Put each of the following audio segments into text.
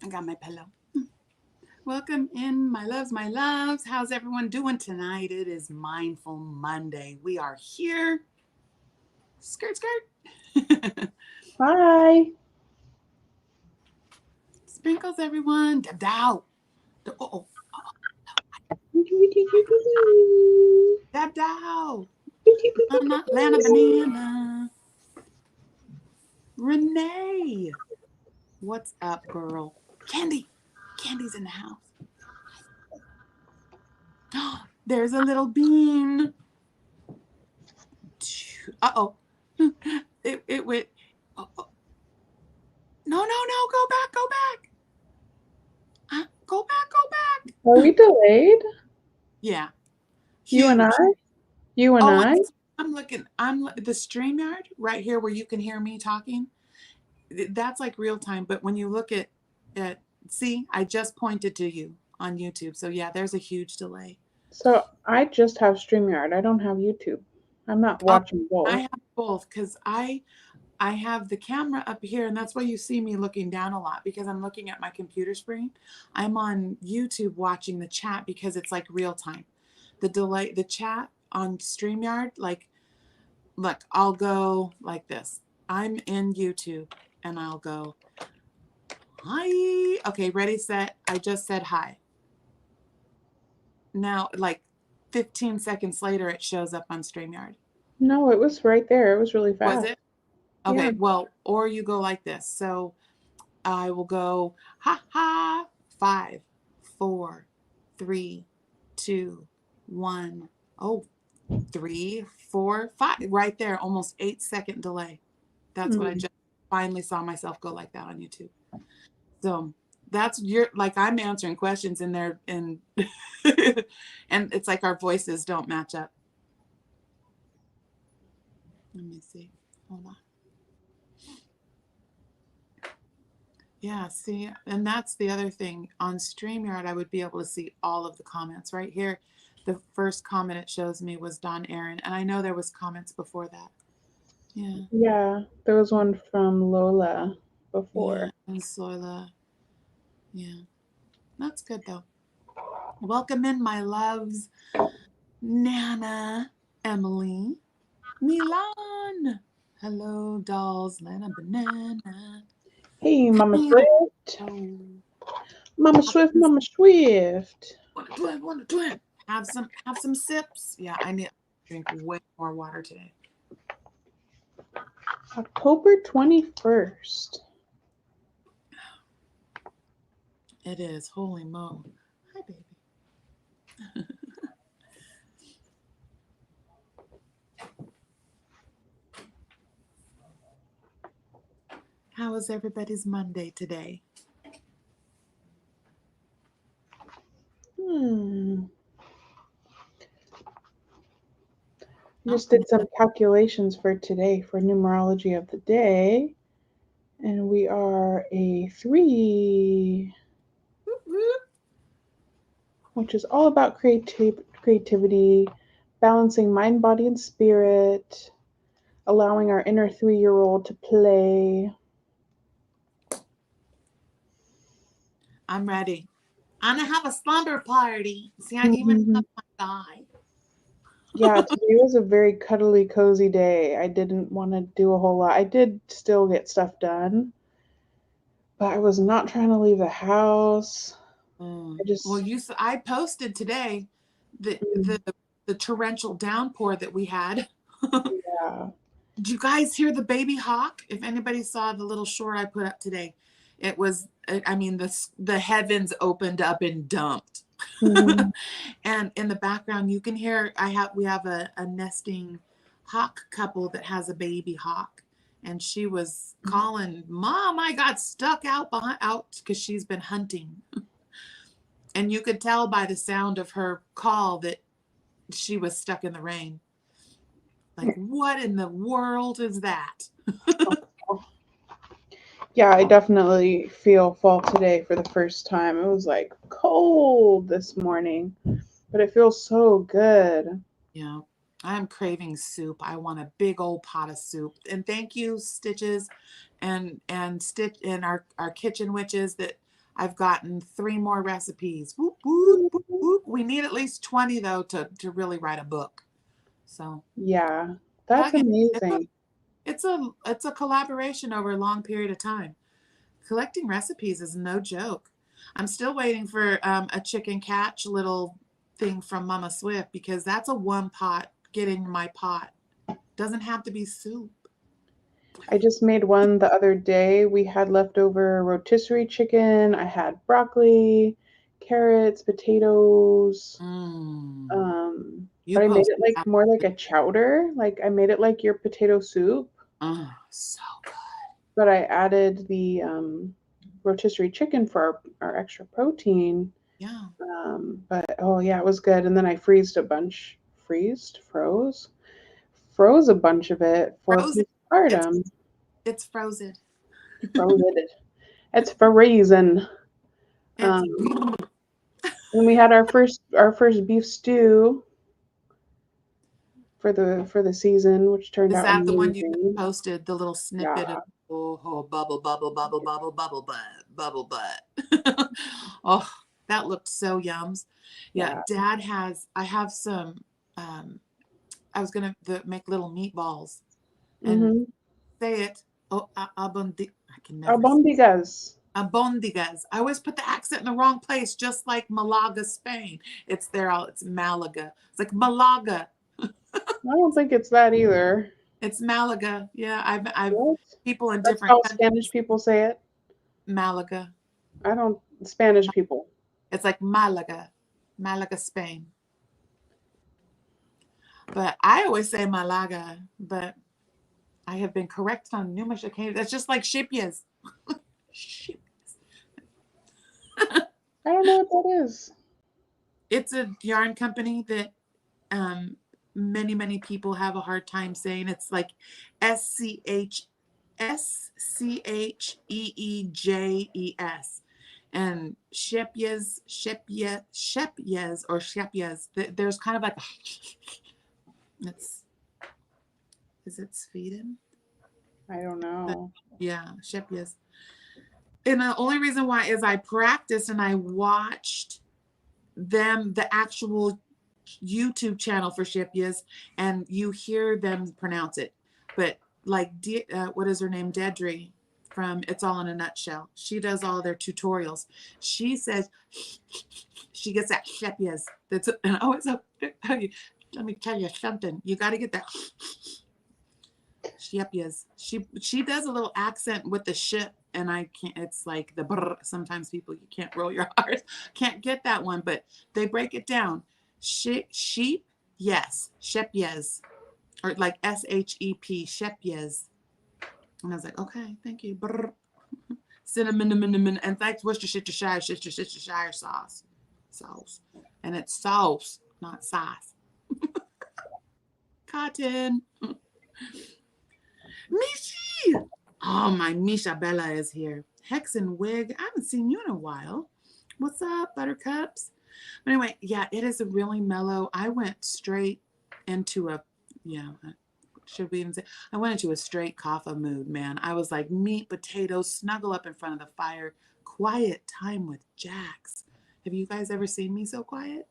I got my pillow. Welcome in, my loves, my loves. How's everyone doing tonight? It is Mindful Monday. We are here. Skirt, skirt. Hi. Sprinkles, everyone. Dab-dow. Oh, dab-dow. Lana Banana. Renee. What's up, girl? Candy. Candy's in the house. There's a little bean. Uh-oh. It went. Uh-oh. No. Go back. Go back. Are we delayed? Yeah. You and I? Huge. You and I? I'm looking. The StreamYard right here where you can hear me talking. That's like real time. But when you look at, see, I just pointed to you on YouTube. So yeah, there's a huge delay. So I just have StreamYard. I don't have YouTube. I'm not watching both. I have both because I have the camera up here, and that's why you see me looking down a lot, because I'm looking at my computer screen. I'm on YouTube watching the chat because it's like real time. The delay, the chat on StreamYard, like, look, I'll go like this. I'm in YouTube and I'll go, hi. Okay, ready, set. I just said hi. Now, like 15 seconds later, it shows up on StreamYard. No, it was right there. It was really fast. Was it? Okay, Yeah. well, or you go like this. So I will go, ha ha, 5, 4, 3, 2, 1. Oh, 3, 4, 5. Right there, almost 8-second delay. That's what I just finally saw myself go like that on YouTube. So that's like I'm answering questions in there, and and it's like our voices don't match up. Let me see. Hold on. Yeah, see, and that's the other thing. On StreamYard, I would be able to see all of the comments. Right here, the first comment it shows me was Don Aaron, and I know there was comments before that. Yeah. Yeah, there was one from Lola before. Yeah, and Soila. Yeah, that's good though. Welcome in, my loves. Nana, Emily, Milan. Hello, dolls, Lana Banana. Hey, Mama Swift. Oh. Mama Swift, Mama Swift. Want a twin. Have some sips. Yeah, I need to drink way more water today. October 21st. It is. Holy mo. Hi, baby. How was everybody's Monday today? Just did some calculations for today for numerology of the day. And we are a 3, which is all about creativity, balancing mind, body, and spirit, allowing our inner 3-year-old to play. I'm ready. I'm gonna have a slumber party. See, I even have my guy. Yeah, today was a very cuddly, cozy day. I didn't want to do a whole lot. I did still get stuff done, but I was not trying to leave the house. Well, I posted today the torrential downpour that we had. Yeah. Did you guys hear the baby hawk? If anybody saw the little short I put up today, it was, I mean, the heavens opened up and dumped. And in the background, you can hear, we have a nesting hawk couple that has a baby hawk. And she was calling, Mom, I got stuck out because she's been hunting. And you could tell by the sound of her call that she was stuck in the rain. Like, what in the world is that? Yeah, I definitely feel fall today for the first time. It was like cold this morning, but it feels so good. Yeah, I'm craving soup. I want a big old pot of soup. And thank you, Stitches and Stitch and our kitchen witches that I've gotten 3 more recipes. Whoop, whoop, whoop, whoop. We need at least 20 though to really write a book. So Yeah, that's again, amazing. it's a collaboration over a long period of time. Collecting recipes is no joke. I'm still waiting for a chicken catch little thing from Mama Swift, because that's a one pot, get in my pot. Doesn't have to be soup. I just made one the other day. We had leftover rotisserie chicken. I had broccoli, carrots, potatoes. You But I made post it like that. more like a chowder. Like I made it like your potato soup, Oh, so good. but I added the rotisserie chicken for our extra protein. Yeah. But oh yeah, it was good. And then I froze a bunch of it for Frozen. It's postpartum. it's frozen. Froze it. It's freezing. It's And we had our first beef stew for the season, which turned is out that the one you amazing. posted? The little snippet of Yeah, bubble bubble bubble bubble bubble butt bubble butt. Oh, that looked so yums. Yeah, yeah. Dad has. I have some. I was gonna make little meatballs and Mm-hmm. say it. Oh, abondi. I can never say Albondigas. abondigas. I always put the accent in the wrong place, just like Malaga, Spain. It's there. It's Malaga. It's like Malaga. I don't think it's that either. It's Malaga. Yeah, I've What? people in That's different how countries. Spanish people say it. Malaga. I don't. Spanish people. It's like Malaga, Malaga, Spain. But I always say Malaga, but I have been corrected on numerous occasions. It's just like Shipyas. Ship. I don't know what that is. It's a yarn company that many people have a hard time saying. It's like SCHEEJES. And Shepyes or Shepyes. There's kind of like it's is it Sweden? I don't know. Yeah, Shepyes. And the only reason why is I practiced and I watched them, the actual YouTube channel for Shipyas, and you hear them pronounce it. But like, what is her name? Dedri from It's All in a Nutshell. She does all their tutorials. She says she gets that Shipyas. That's and I always have to tell you. Let me tell you something. You got to get that Shipyas. She does a little accent with the ship, and I can't. It's like the brr. Sometimes people you can't roll your R's. Can't get that one, but they break it down. Sheep, yes. Shepyes, or like SHEP, Shepyes. And I was like, okay, thank you. Brr. Cinnamon, and thanks Worcestershire sauce. And it's sauce, not sauce. Cotton. Mishi! Oh, my Misha Bella is here. Hex and Wig, I haven't seen you in a while. What's up, Buttercups? But anyway, yeah, it is a really mellow. I went straight into a, should we even say, I went into a straight kaffa mood, man. I was like meat, potatoes, snuggle up in front of the fire, quiet time with Jax. Have you guys ever seen me so quiet?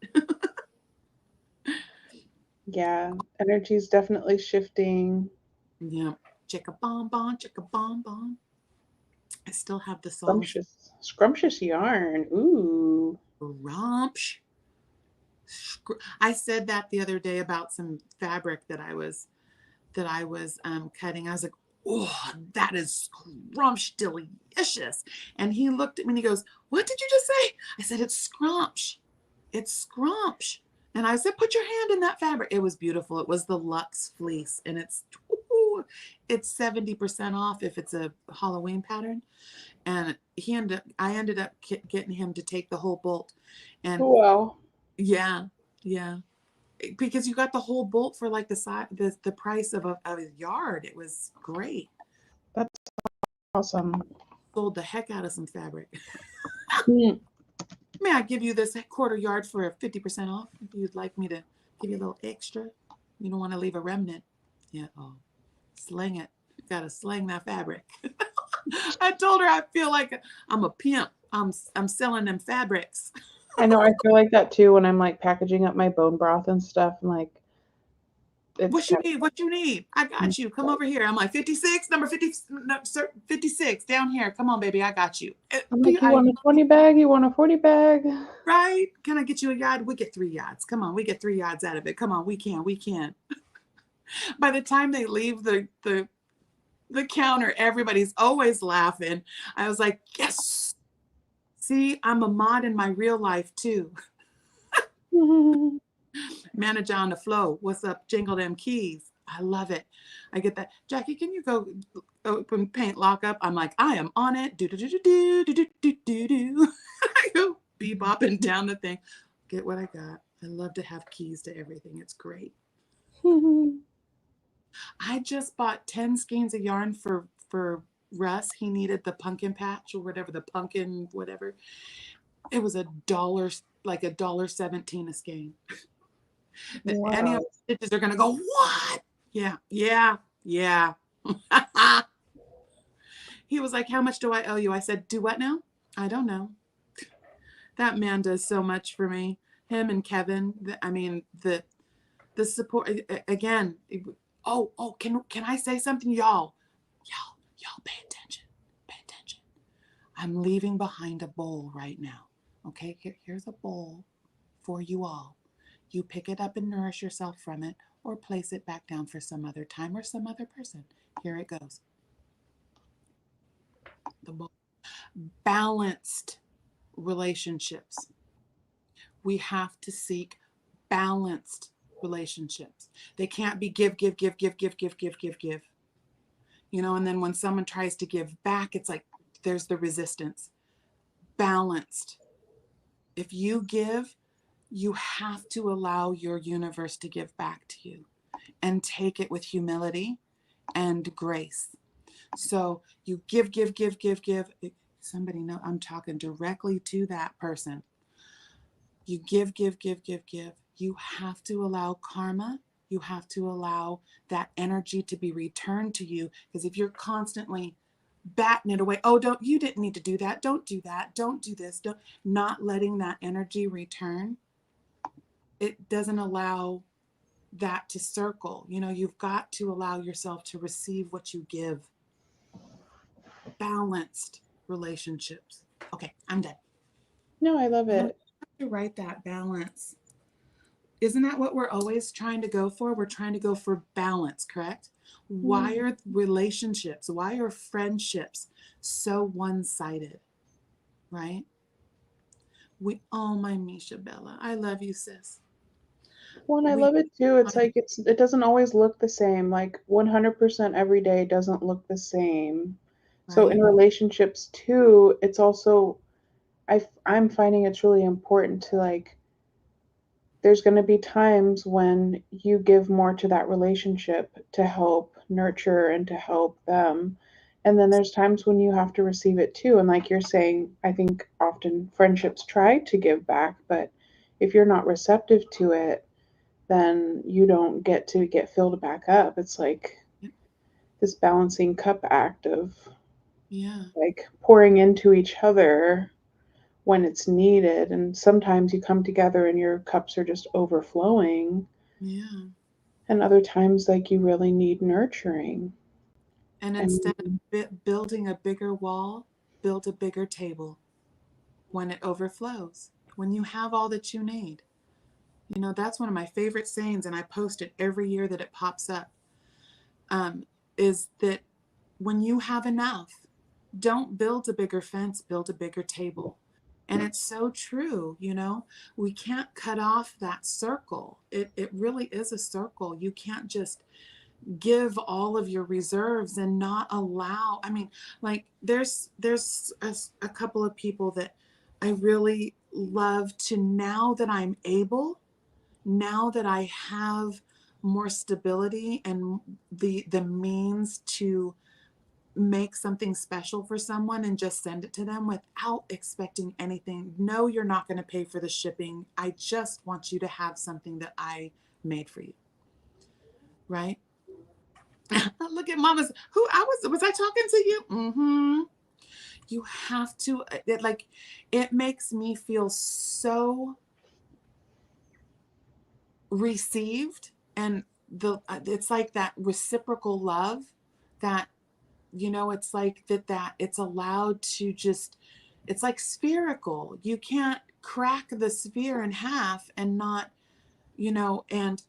Yeah, energy's definitely shifting. Yeah. Chicka bomb bomb, chicka bomb bomb. I still have the song. Scrumptious yarn. Ooh. Scrumptious. I said that the other day about some fabric that I was cutting. I was like, oh, that is scrumptious, delicious. And he looked at me and he goes, what did you just say? I said, it's scrumptious. It's scrumptious. And I said, put your hand in that fabric. It was beautiful. It was the Luxe fleece, and it's 70% off if it's a Halloween pattern. And I ended up getting him to take the whole bolt. And wow. Yeah. Because you got the whole bolt for like the price of a yard. It was great. That's awesome. Sold the heck out of some fabric. Mm. May I give you this quarter yard for 50% off? If you'd like me to give you a little extra. You don't want to leave a remnant. Yeah. Oh, sling it. You got to sling that fabric. I told her I feel like I'm a pimp. I'm selling them fabrics. I know, I feel like that too when I'm like packaging up my bone broth and stuff. And like, it's What you kind need? What you need? I got you. Come over here. I'm like 56, number 50, no, sir, 56 down here. Come on, baby. I got you. I'm like, you want a 20 bag? You want a 40 bag? Right? Can I get you a yard? We get 3 yards. Come on, we get 3 yards out of it. Come on, we can. By the time they leave the counter, everybody's always laughing. I was like, yes. See, I'm a mod in my real life too. Manager on the flow. What's up? Jingle them keys. I love it. I get that. Jackie, can you go open paint lockup? I'm like, I am on it. Do do do do do do do do do. I go bebopping down the thing. Get what I got. I love to have keys to everything. It's great. I just bought 10 skeins of yarn for Russ. He needed the pumpkin patch or whatever, the pumpkin whatever. It was $1, like $1.17 a skein. Wow. Any of the stitches are gonna go, what? Yeah. He was like, how much do I owe you? I said, do what now? I don't know. That man does so much for me. Him and Kevin. I mean, the support again. Oh, can I say something, y'all? Y'all pay attention. Pay attention. I'm leaving behind a bowl right now. Okay, here's a bowl for you all. You pick it up and nourish yourself from it, or place it back down for some other time or some other person. Here it goes. The bowl. Balanced relationships. We have to seek balanced relationships. They can't be give. You know, and then when someone tries to give back, it's like there's the resistance. Balanced. If you give, you have to allow your universe to give back to you and take it with humility and grace. So you give. Somebody know I'm talking directly to that person. You give. You have to allow karma. You have to allow that energy to be returned to you. Because if you're constantly batting it away, oh, you didn't need to do that. Don't do that. Don't do this. Not letting that energy return. It doesn't allow that to circle. You know, you've got to allow yourself to receive what you give. Balanced relationships. Okay, I'm done. No, I love it. To write that balance. Isn't that what we're always trying to go for? We're trying to go for balance, correct? Why are relationships, why are friendships so one-sided, right? My Misha Bella, I love you, sis. Well, and I love it too. It's like it doesn't always look the same. Like 100% every day doesn't look the same. Right. So in relationships too, it's also I'm finding it's really important to like there's going to be times when you give more to that relationship to help nurture and to help them. And then there's times when you have to receive it too. And like you're saying, I think often friendships try to give back, but if you're not receptive to it, then you don't get to get filled back up. It's like this balancing cup act of like pouring into each other when it's needed. And sometimes you come together and your cups are just overflowing. Yeah. And other times like you really need nurturing. And instead of building a bigger wall, build a bigger table when it overflows, when you have all that you need. You know, that's one of my favorite sayings, and I post it every year that it pops up, is that when you have enough, don't build a bigger fence, build a bigger table. And it's so true, you know, we can't cut off that circle. It really is a circle. You can't just give all of your reserves and not allow, I mean, like there's a couple of people that I really love to, now that I'm able, now that I have more stability and the means to make something special for someone and just send it to them without expecting anything. No, you're not going to pay for the shipping. I just want you to have something that I made for you. Right? Look at Mama's. Was I talking to you? You have to, it makes me feel so received, and it's like that reciprocal love that, it's like that it's allowed to just, it's like spherical. You can't crack the sphere in half and not, and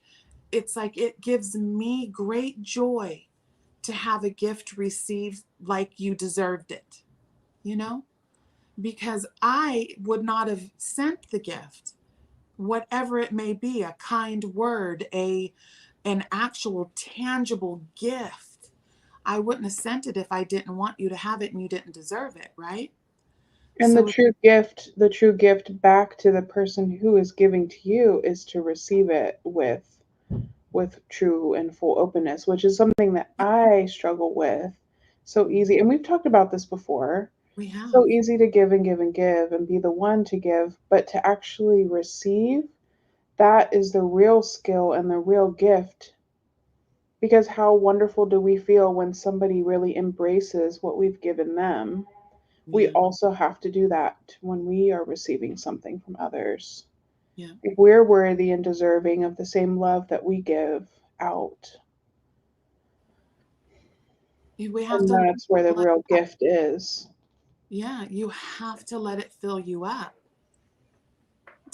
it's like, it gives me great joy to have a gift received like you deserved it, because I would not have sent the gift, whatever it may be, a kind word, an actual tangible gift. I wouldn't have sent it if I didn't want you to have it and you didn't deserve it, right? And So the true gift back to the person who is giving to you is to receive it with true and full openness, which is something that I struggle with so easy. And we've talked about this before. we have, So easy to give and give and give and be the one to give, but to actually receive, that is the real skill and the real gift. Because how wonderful do we feel when somebody really embraces what we've given them? We yeah, also have to do that when we are receiving something from others. yeah. If we're worthy and deserving of the same love that we give out. We have And to that's where the let, real gift is. yeah, you have to let it fill you up.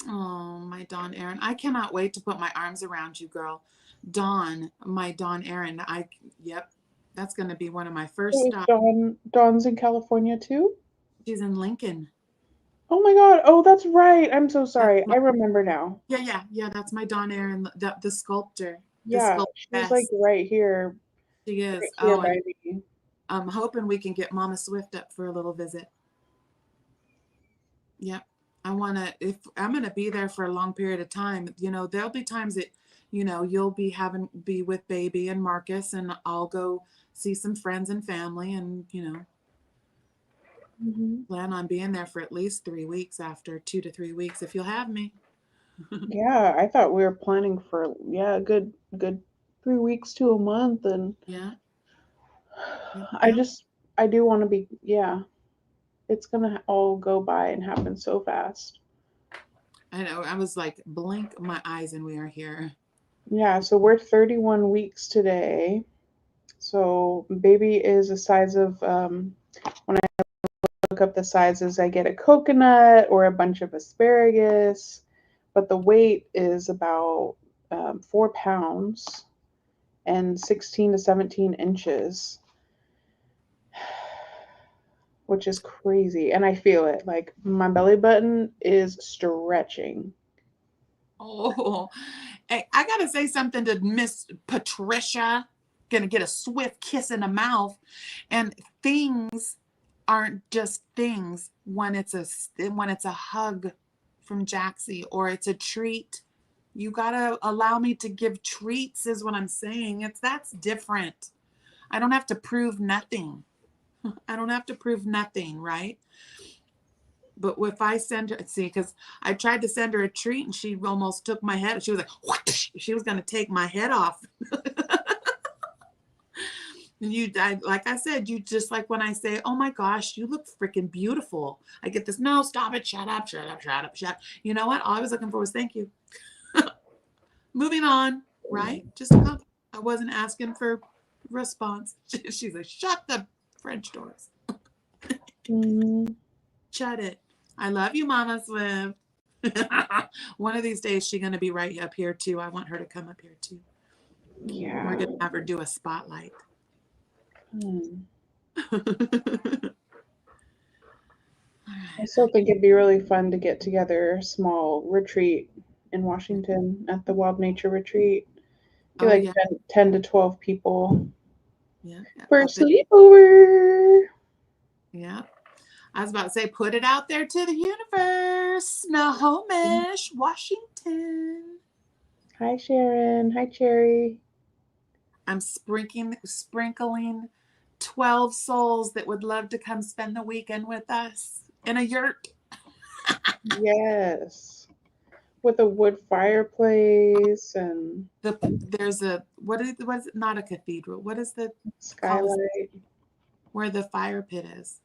Oh, my Dawn Aaron. I cannot wait to put my arms around you, girl. My Dawn Aaron. Yep, that's going to be one of my first So is stops. Dawn's in California too? She's in Lincoln. Oh my God. Oh, that's right. I'm so That's sorry. my, I remember now. yeah. That's my Dawn Aaron, the sculptor, the Yeah, she's like sculptress. She right is. here Oh, by and me. I'm hoping we can get Mama Swift up for a little visit. Yep. If I'm gonna be there for a long period of time, there'll be times that, you'll be with baby and Marcus, and I'll go see some friends and family, and, Hmm. plan on being there for at least 3 weeks, after 2 to 3 weeks, if you'll have me. Yeah, I thought we were planning for a good 3 weeks to a month, and Yeah. Yep. I just I do want to be, yeah. It's gonna all go by and happen so fast. I know. I was like, blink my eyes and we are here. Yeah, so we're 31 weeks today. So baby is the size of when I look up the sizes, I get a coconut or a bunch of asparagus, but the weight is about 4 pounds and 16 to 17 inches, which is crazy. And I feel it. Like my belly button is stretching. Oh, hey, I gotta say something to Miss Patricia. Gonna get a swift kiss in the mouth. And things aren't just things when it's a hug from Jaxie, or it's a treat. You gotta allow me to give treats, is what I'm saying. That's different. I don't have to prove nothing. I don't have to prove nothing, right? But if I send her, see, because I tried to send her a treat and she almost took my head. She was like, whoosh, she was going to take my head off. And like I said, you just like when I say, oh my gosh, you look freaking beautiful. I get this, no, stop it, shut up, shut up, shut up, shut up. You know what? All I was looking for was thank you. Moving on, right? Just a compliment. I wasn't asking for response. She's like, shut the French doors. Mm, Shut it. I love you, Mama Swift. One of these days, she's going to be right up here, too. I want her to come up here, too. We're yeah. going to have her do a spotlight. Hmm. All I right. still think it'd be really fun to get together a small retreat in Washington at the Wild Nature Retreat. Be Oh, like yeah. 10 to 12 people Yeah. for a Up in, sleepover. yeah. I was about to say, put it out there to the universe. Snohomish, Washington. Hi, Sharon. Hi, Cherry. I'm sprinkling 12 souls that would love to come spend the weekend with us in a yurt. Yes. With a wood fireplace and There's a, what is it? Not a cathedral. What is the called skylight. where the fire pit is?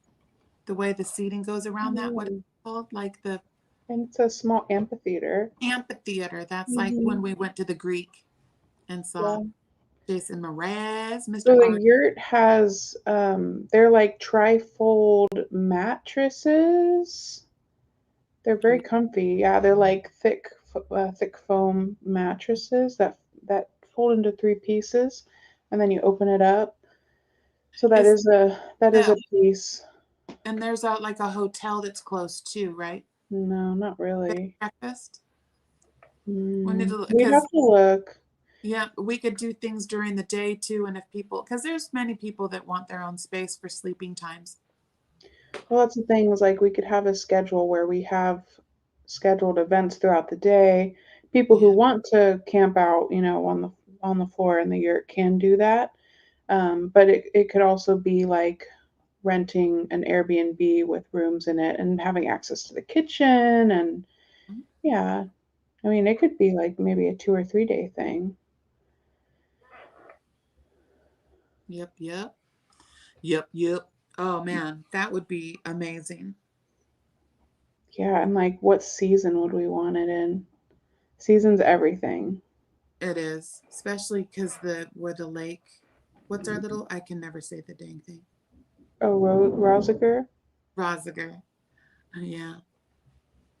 the way the seating goes around that, what it's called, like the And it's a small amphitheater. amphitheater. That's like Mm-hmm. when we went to the Greek and saw Yeah. Jason Mraz, Mr. So the Art. yurt has they're like trifold mattresses. They're very comfy. Yeah, they're like thick foam mattresses that fold into three pieces, and then you open it up. So that Is is a piece. and there's like a hotel that's close too, right? No, not Bed and really. breakfast. We need to We'd have because to look. yeah, we could do things during the day too, and if people, because there's many people that want their own space for sleeping times. Well, that's the thing is like we could have a schedule where we have scheduled events throughout the day. People who Yeah, want to camp out, on the floor in the yurt can do that. But it could also be like renting an Airbnb with rooms in it and having access to the kitchen and yeah. I mean, it could be like maybe a 2 or 3 day thing. yep, yep, yep, yep. Oh man, that would be amazing. Yeah, and like what season would we want it in? Season's everything. It is, especially because where the lake. What's our little? I can never say the dang thing. Oh, Rosiger? Rosiger. Yeah,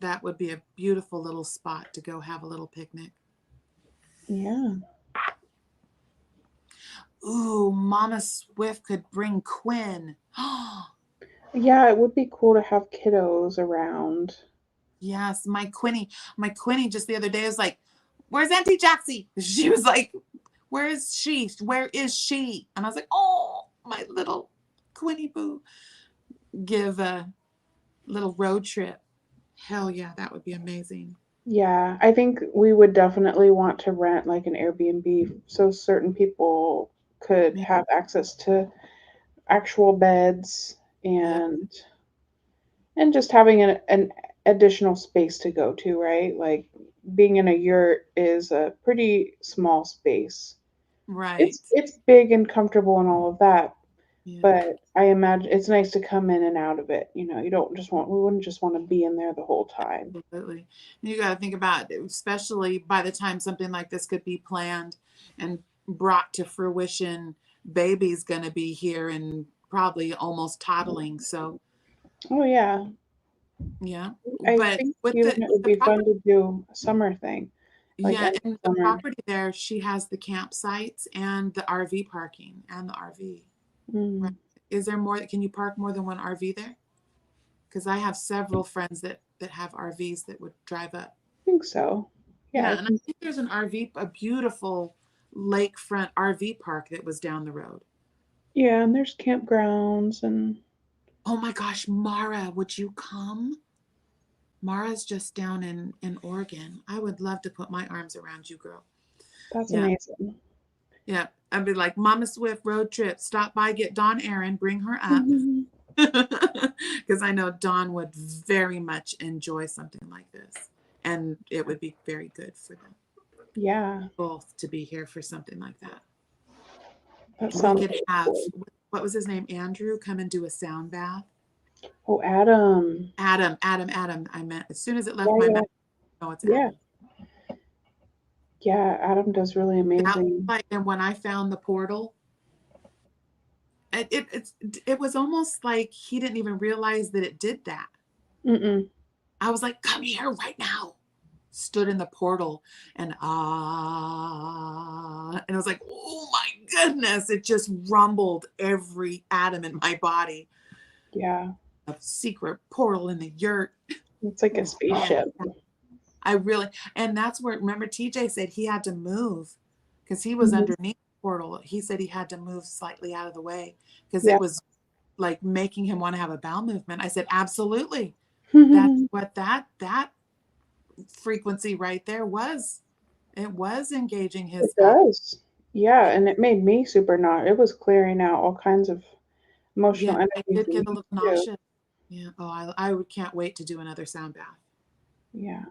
that would be a beautiful little spot to go have a little picnic. Yeah. Ooh, Mama Swift could bring Quinn. Yeah, it would be cool to have kiddos around. Yes, my Quinny just the other day was like, "Where's Auntie Jaxie?" She was like, "Where is she? Where is she?" And I was like, "Oh, my little Quinny boo." Give a little road trip. Hell yeah, that would be amazing. Yeah, I think we would definitely want to rent like an Airbnb so certain people could Yeah, have access to actual beds yep, and just having an additional space to go to, right? Like being in a yurt is a pretty small space. right. It's big and comfortable and all of that, Yeah, but I imagine it's nice to come in and out of it. You don't just want we wouldn't just want to be in there the whole time. absolutely. You got to think about, especially by the time something like this could be planned and brought to fruition, baby's going to be here and probably almost toddling. So Oh yeah. yeah, I but think with even it would the be fun property, to do a summer thing, like yeah, end and of the summer. property there, she has the campsites and the RV parking and the RV. Right? Mm, Is there more? Can you park more than one RV there? Because I have several friends that have RVs that would drive up. I think so. Yeah, I Yeah, and I think, think there's an RV, a beautiful lakefront RV park that was down the road. yeah, and there's campgrounds and Oh my gosh, Mara, would you come? Mara's just down in Oregon. I would love to put my arms around you, girl. that's Yeah, amazing. yeah. I'd be like, Mama Swift road trip. Stop by, get Dawn Aaron, bring her up. Mhm. Because I know Dawn would very much enjoy something like this. And it would be very good for them Yeah, both to be here for something like that. that We sounds could really have, cool. what was his name? Andrew come and do a sound bath. Oh, Adam. Adam. I meant as soon as it left Yeah, my yeah, mouth, oh, it's yeah, Adam. yeah. Adam does really That amazing. like, and when I found the portal, it was almost like he didn't even realize that it did that. Mm-mm. I was like, come here right now. Stood in the portal and and I was like, oh my goodness, it just rumbled every atom in my body. Yeah, A secret portal in the yurt. it's like a Oh man, spaceship. I really, and that's where, remember TJ said he had to move because he was Mhm. underneath the portal. He said he had to move slightly out of the way because Yeah. it was like making him want to have a bowel movement. I said, absolutely. That's what that frequency right there was. It was engaging It his does. Yeah, yeah, and it made me super nauseous. It was clearing out all kinds of yeah, emotional I energy did for get me a little too. nauseous. Yeah. Oh, I would can't wait to do another sound bath. Yeah.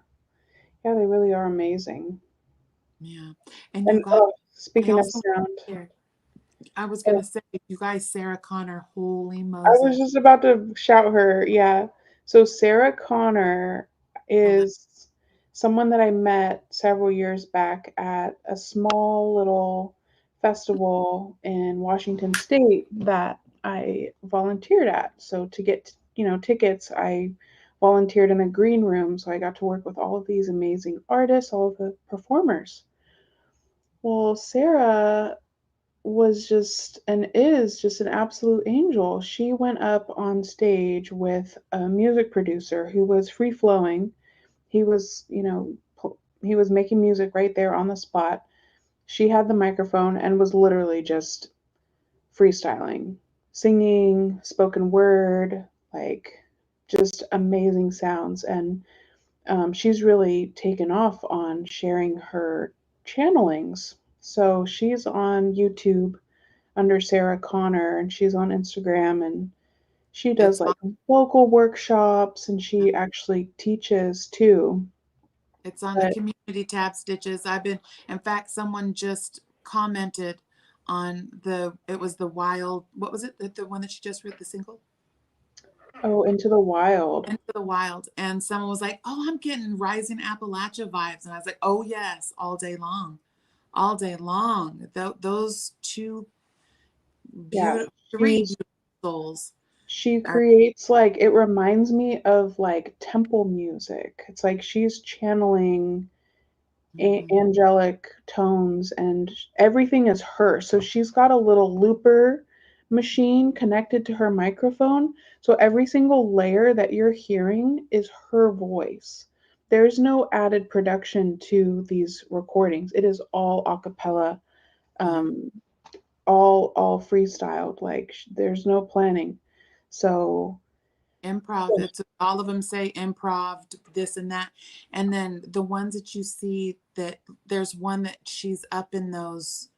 Yeah, they really are amazing. Yeah. And you And got, I speaking of also sound, here. I was gonna say, you guys, Sarah Connor, holy I was Moses. just about to shout her. Yeah. So Sarah Connor is someone that I met several years back at a small little festival in Washington State that I volunteered at. So to get, tickets, I volunteered in the green room. So I got to work with all of these amazing artists, all of the performers. Well, Sarah was just and is just an absolute angel. She went up on stage with a music producer who was free flowing. He was, he was making music right there on the spot. She had the microphone and was literally just freestyling, singing, spoken word, like just amazing sounds. And she's really taken off on sharing her channelings. So she's on YouTube under Sarah Connor, and she's on Instagram, and she does It's like on, vocal workshops, and she actually teaches too. it's on the But community tab, Stitches. In fact, someone just commented on it was the wild, what was it? The one that she just wrote, the single? oh, Into the Wild. Into the Wild. And someone was like, oh, I'm getting Rising Appalachia vibes. And I was like, oh, yes, all day long. All day long. Those two Yeah, three she's beautiful souls she are. creates like it reminds me of like temple music. It's like she's channeling Mhm. angelic tones, and everything is her. So she's got a little looper machine connected to her microphone. So every single layer that you're hearing is her voice. There's no added production to these recordings. It is all a cappella, Yeah. um, all freestyled. Like there's no planning. So Improv. It's all of them say improv, this and that. And then the ones that you see, that there's one that she's up in those,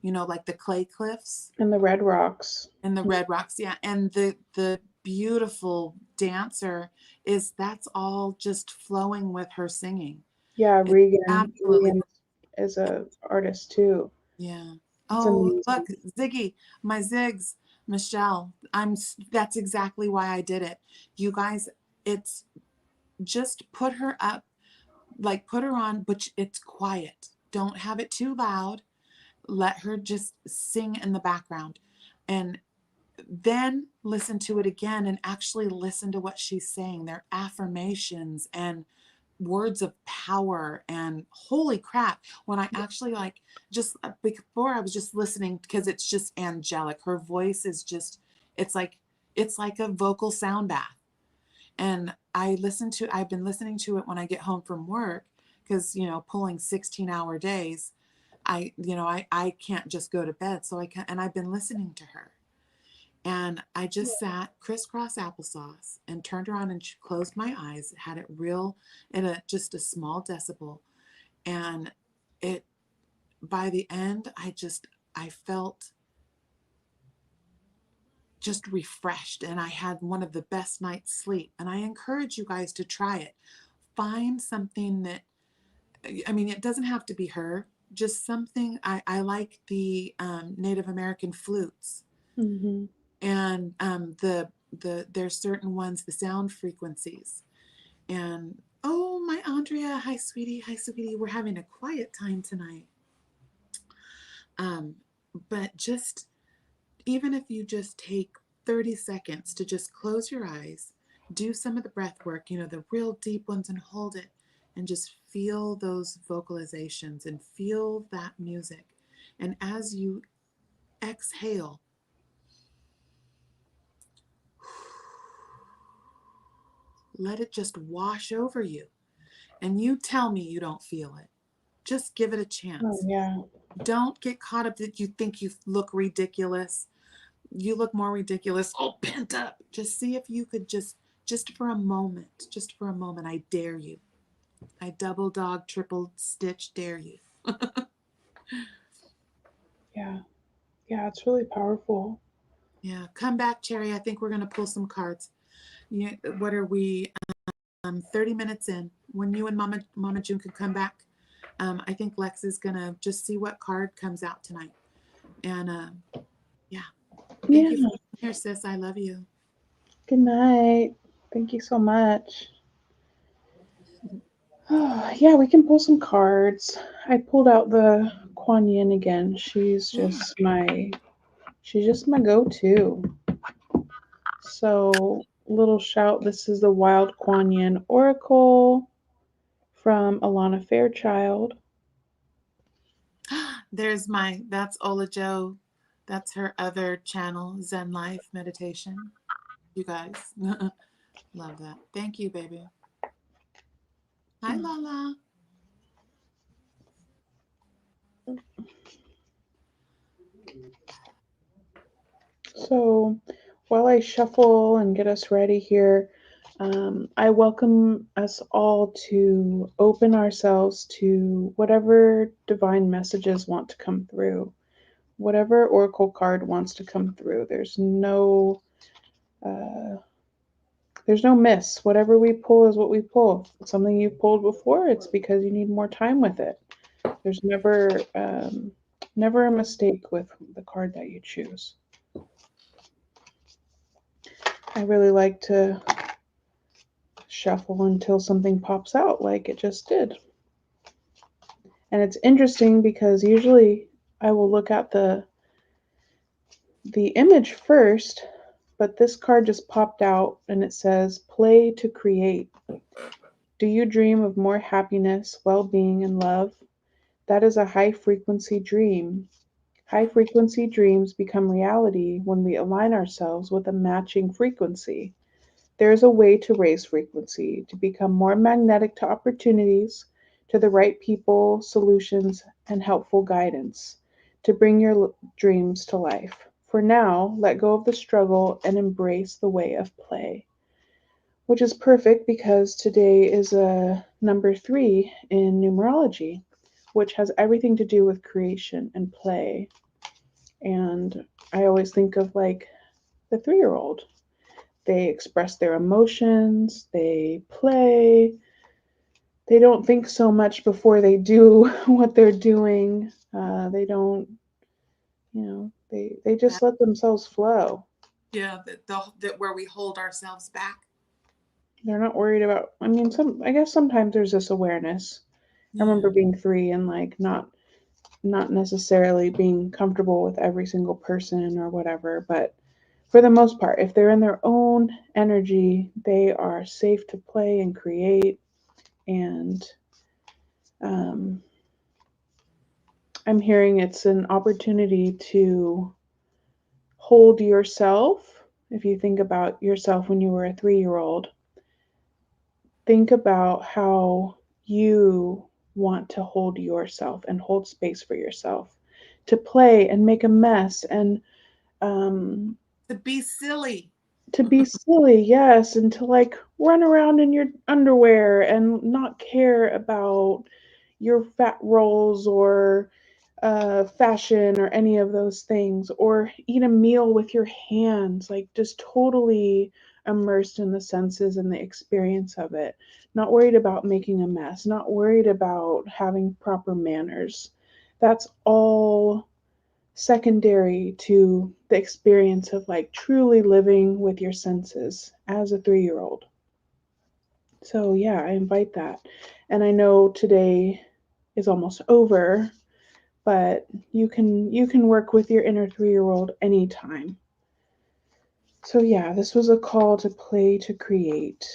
like the clay cliffs in the Red Rocks, and the red rocks. Yeah. And the beautiful dancer that's all just flowing with her singing. yeah, It's Regan. absolutely, Regan is a artist too. yeah. It's Oh, look, amazing. Ziggy, my Zigs, Michelle. That's exactly why I did it. You guys, it's just put her up, like put her on, but it's quiet. Don't have it too loud. Let her just sing in the background. And then listen to it again and actually listen to what she's saying. Their affirmations and words of power, and holy crap, when I actually like, just before I was just listening because it's just angelic. Her voice is just, it's like it's like a vocal sound bath. And I've been listening to it when I get home from work, because pulling 16-hour days, I can't just go to bed, so I can, and I've been listening to her. And I just sat crisscross applesauce and turned around and closed my eyes, had it real in just a small decibel. And it, by the end, I felt just refreshed, and I had one of the best night's sleep. And I encourage you guys to try it. Find something that, I mean, it doesn't have to be her, just something. I like the Native American flutes, Hmm. and there's certain ones, the sound frequencies. And oh, my Andrea, hi sweetie, we're having a quiet time tonight. um but just, even if you just take 30 seconds to just close your eyes, do some of the breath work, the real deep ones, and hold it, and just feel those vocalizations and feel that music. And as you exhale, let it just wash over you. And you tell me you don't feel it. Just give it a Oh chance. yeah. Don't get caught up that you think you look ridiculous. You look more ridiculous, all pent up. Just see if you could just for a moment, I dare you. I double dog, triple stitch dare you. Yeah. Yeah, it's really powerful. Yeah, come back, Cherry. I think we're going to pull some cards. What are we, 30 minutes in? When you and Mama June could come back, I think Lex is going to just see what card comes out tonight. And Thank Yeah. you for being here, sis. I love you. Good night. Thank you so much. Oh, yeah, we can pull some cards. I pulled out the Kuan Yin again. She's just my go-to. So, little shout, this is the Wild Kuan Yin Oracle from Alana Fairchild. That's Ola Joe. That's her other channel, Zen Life Meditation. You guys. Love that. Thank you, baby. Hi, Lala. So, while I shuffle and get us ready here, I welcome us all to open ourselves to whatever divine messages want to come through, whatever oracle card wants to come through. Uh, there's no miss. Whatever we pull is what we pull. If it's something you've pulled before, it's because you need more time with it. There's never a mistake with the card that you choose. I really like to shuffle until something pops out like it just did. And it's interesting because usually I will look at the image first, but this card just popped out and it says play to create. Do you dream of more happiness, well-being, and love? That is a high frequency dream. High frequency dreams become reality when we align ourselves with a matching frequency. There is a way to raise frequency, to become more magnetic to opportunities, to the right people, solutions, and helpful guidance, to bring your dreams to life. For now, let go of the struggle and embrace the way of play. Which is perfect because today is a number 3 in numerology, which has everything to do with creation and play. And I always think of like the 3-year-old. They express their emotions, they play, they don't think so much before they do what they're doing. They don't, they just That, let themselves flow. yeah, that where we hold ourselves back. They're not worried about, I mean, I guess sometimes there's this awareness. I Yeah. remember being 3 and like not necessarily being comfortable with every single person or whatever, but for the most part, if they're in their own energy, they are safe to play and create. And um, I'm hearing it's an opportunity to hold yourself. If you think about yourself when you were a 3-year-old, think about how you want to hold yourself and hold space for yourself, to play and make a mess and um, To be silly. to be silly, yes, and to like run around in your underwear and not care about your fat rolls or fashion or any of those things, or eat a meal with your hands, like just totally immersed in the senses and the experience of it. Not worried about making a mess, not worried about having proper manners. That's all secondary to the experience of like truly living with your senses as a 3-year-old. So yeah, I invite that. And I know today is almost over, but you can work with your inner 3-year-old anytime. So yeah, this was a call to play to create.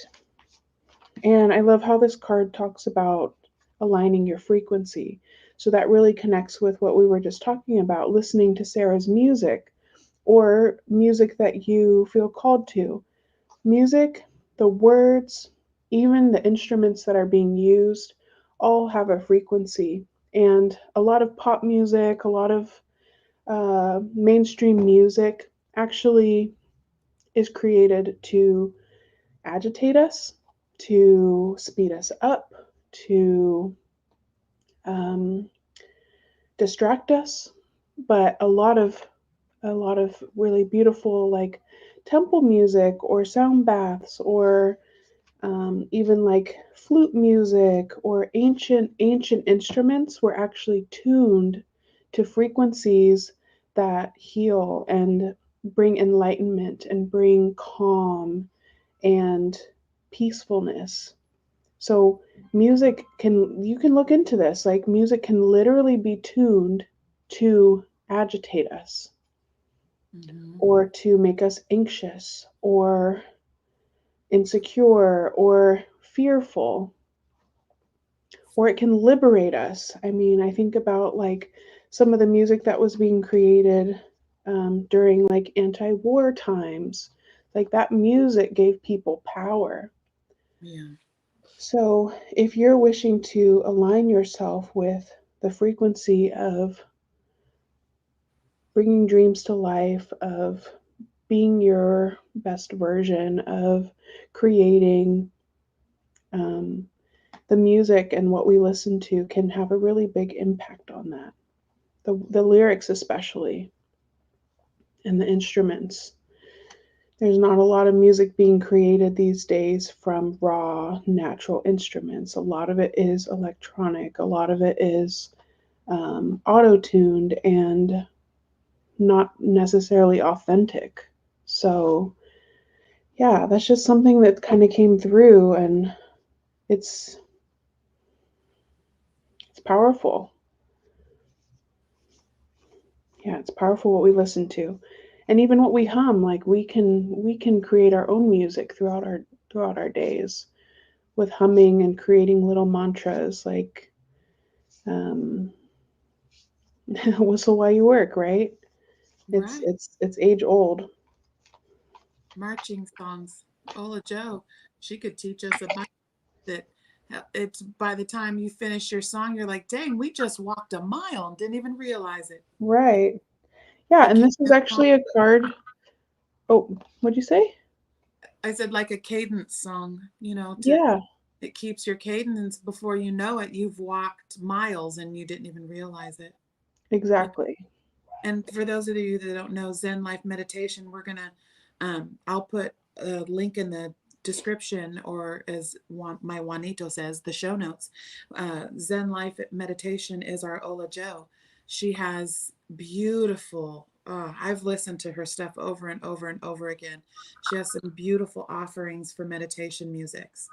And I love how this card talks about aligning your frequency. So that really connects with what we were just talking about, listening to Sarah's music or music that you feel called to. Music, the words, even the instruments that are being used, all have a frequency. And a lot of pop music, a lot of mainstream music actually is created to agitate us, to speed us up, to um, distract us. But a lot of really beautiful like temple music or sound baths or even like flute music or ancient instruments were actually tuned to frequencies that heal and bring enlightenment and bring calm and peacefulness. So music can, you can look into this, like music can literally be tuned to agitate us Mm-hmm. or to make us anxious or insecure or fearful, or it can liberate us. I mean, I think about like some of the music that was being created during like anti-war times. Like that music gave people power. Yeah. So if you're wishing to align yourself with the frequency of bringing dreams to life, of being your best version, of creating, um, the music and what we listen to can have a really big impact on that. The lyrics, especially, and the instruments. There's not a lot of music being created these days from raw, natural instruments. A lot of it is electronic, a lot of it is auto tuned and not necessarily authentic. So, yeah, that's just something that kind of came through, and it's it's powerful. Yeah, it's powerful what we listen to, and even what we hum. Like we can create our own music throughout our days with humming and creating little mantras like um, whistle while you work. Right? It's Right. it's it's age old. Marching songs. Ola Joe, she could teach us about that. It's by the time you finish your song, you're like, dang, we just walked a mile and didn't even realize it. Right. Yeah, A and this is cadence song. actually a card. Oh, what'd you say? I said like a cadence song, to Yeah, it keeps your cadence before you know it, you've walked miles and you didn't even realize it. Yeah. exactly. And for those of you that don't know Zen Life Meditation, I'll put a link in the description, or as my Juanito says, the show notes. Zen Life Meditation is our Ola Joe. She has beautiful, I've listened to her stuff over and over and over again. She has some beautiful offerings for meditation musics.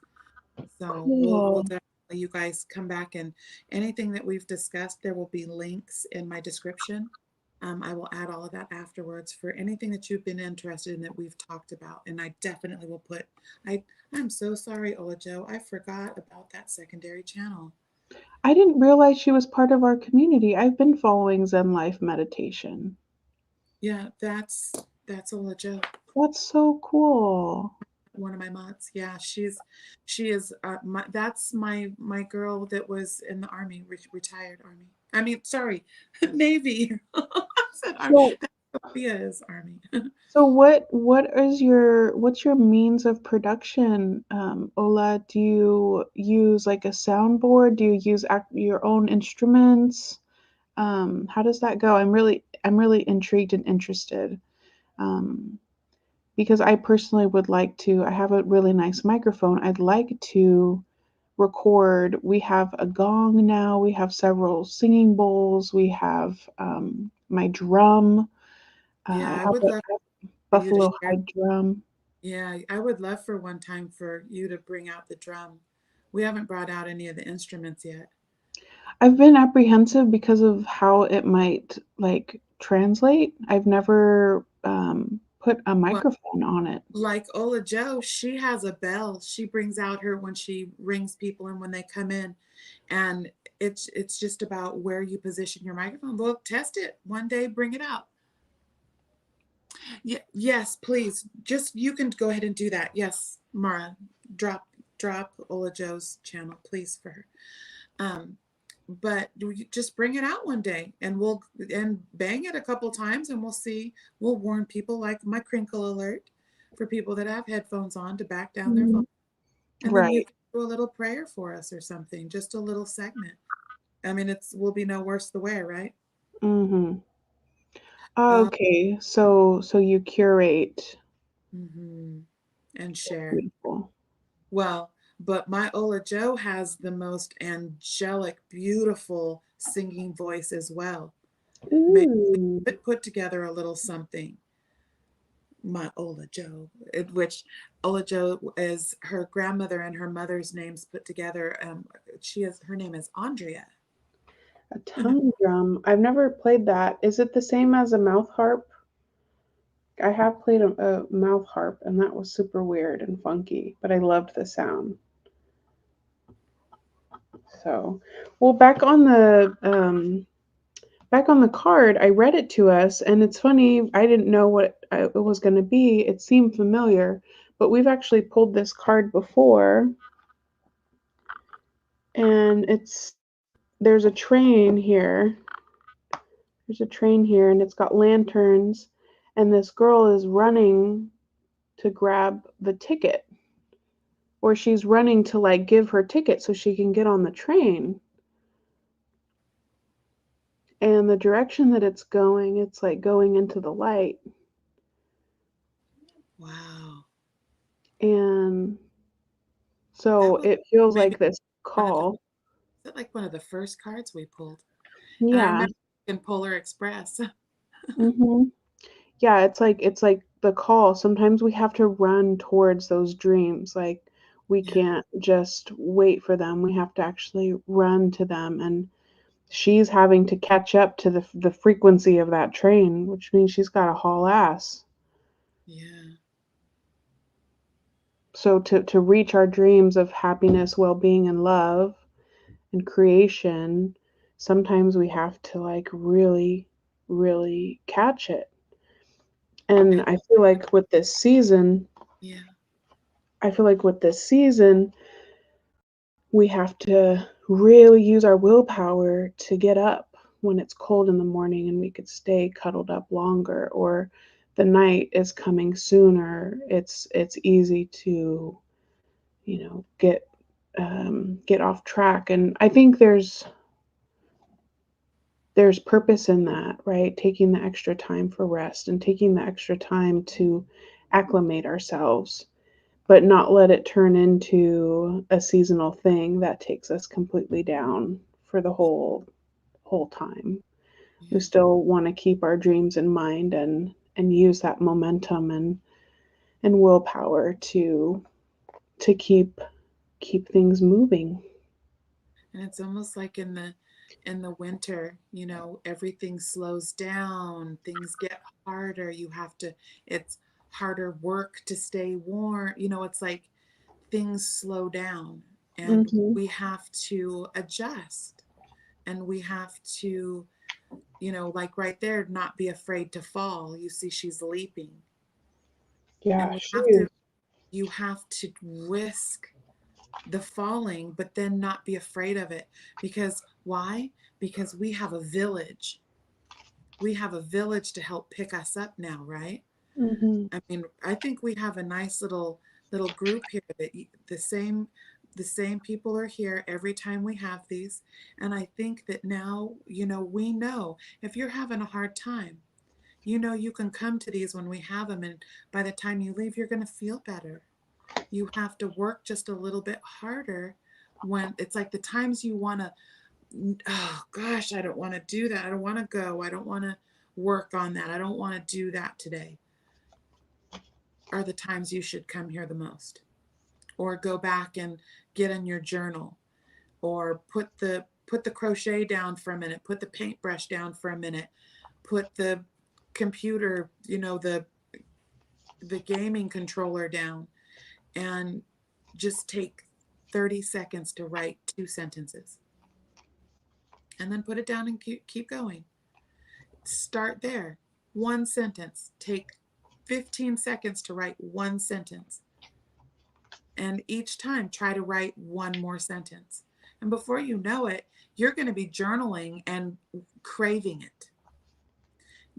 So we'll Cool. definitely, you guys come back, and anything that we've discussed, there will be links in my description. I will add all of that afterwards for anything that you've been interested in that we've talked about. And I definitely will put, I'm so sorry, Ola Joe. I forgot about that secondary channel. I didn't realize she was part of our community. I've been following Zen Life Meditation. Yeah, that's Ola Joe, That's so cool. one of my mods. Yeah, she is that's my girl that was in the army, retired army. I mean, sorry, Navy. I said army. So, That's Sophia's army. so what's your means of production, Ola? Do you use like a soundboard? Do you use your own instruments? How does that go? I'm really intrigued and interested. Um, because I personally would like to. I have a really nice microphone. I'd like to record. We have a gong now. We have several singing bowls. We have my drum. Yeah, I I have would a love for you to buffalo share. hide drum. Yeah, I would love for one time for you to bring out the drum. We haven't brought out any of the instruments yet. I've been apprehensive because of how it might like translate. I've never put a Well, microphone on it. like Ola Joe, she has a bell. She brings out her when she rings people in when they come in, and it's just about where you position your microphone. Well, test it one day, bring it out. Yes, please. Just you can go ahead and do that. Yes, Mara, drop Ola Joe's channel, please, for her. Um, but you just bring it out one day, and we'll and bang it a couple times, and we'll see. We'll warn people, like my crinkle alert for people that have headphones on to back down their phone, Mhm. and then you Right. can do a little prayer for us or something, just a little segment. I mean, it's will be no worse the wear, right? Mhm. Um, Okay. So you curate. mhm. And share. Beautiful. Well, but my Ola Joe has the most angelic, beautiful singing voice as well. Maybe we Ooh. could put together a little something. my Ola Joe, which Ola Joe is her grandmother and her mother's names put together. Her name is Andrea. A tongue drum. I've never played that. Is it the same as a mouth harp? I have played a mouth harp, and that was super weird and funky, but I loved the sound. So, well, back on the card, I read it to us, and it's funny. I didn't know what it was going to be. It seemed familiar, but we've actually pulled this card before, and there's a train here. There's a train here, and it's got lanterns, and this girl is running to grab the ticket, or she's running to like give her ticket so she can get on the train. And the direction that it's like going into the light. Wow. And so it feels like this call. Is it like one of the first cards we pulled? Yeah. And I remember in Polar Express. Mm-hmm. Yeah, it's like the call. Sometimes we have to run towards those dreams. Like we can't just wait for them. We have to actually run to them. And she's having to catch up to the frequency of that train, which means she's got to haul ass. Yeah. So to reach our dreams of happiness, well-being, and love and creation, sometimes we have to like really, really catch it. And I feel like with this season, we have to really use our willpower to get up when it's cold in the morning and we could stay cuddled up longer, or the night is coming sooner. It's easy to, get off track. And I think there's purpose in that, right? Taking the extra time for rest and taking the extra time to acclimate ourselves, but not let it turn into a seasonal thing that takes us completely down for the whole time. Yeah. We still want to keep our dreams in mind and use that momentum and willpower to keep things moving. And it's almost like in the winter, everything slows down, things get harder. It's harder work to stay warm. It's like things slow down, and we have to adjust, and we have to, like right there, not be afraid to fall. You see, she's leaping. Yeah, And you have to risk the falling, but then not be afraid of it. Because why? Because we have a village. We have a village to help pick us up now, right? I mean, I think we have a nice little group here that the same people are here every time we have these. And I think that now, we know if you're having a hard time, you can come to these when we have them, and by the time you leave, you're going to feel better. You have to work just a little bit harder when it's like the times you want to, oh gosh, I don't want to do that. I don't want to go. I don't want to work on that. I don't want to do that today, are the times you should come here the most. Or go back and get in your journal, or put the crochet down for a minute, put the paintbrush down for a minute, put the computer, the gaming controller down, and just take 30 seconds to write 2 sentences. And then put it down and keep going. Start there. 1 sentence. Take 15 seconds to write 1 sentence. And each time try to write 1 more sentence. And before you know it, you're going to be journaling and craving it.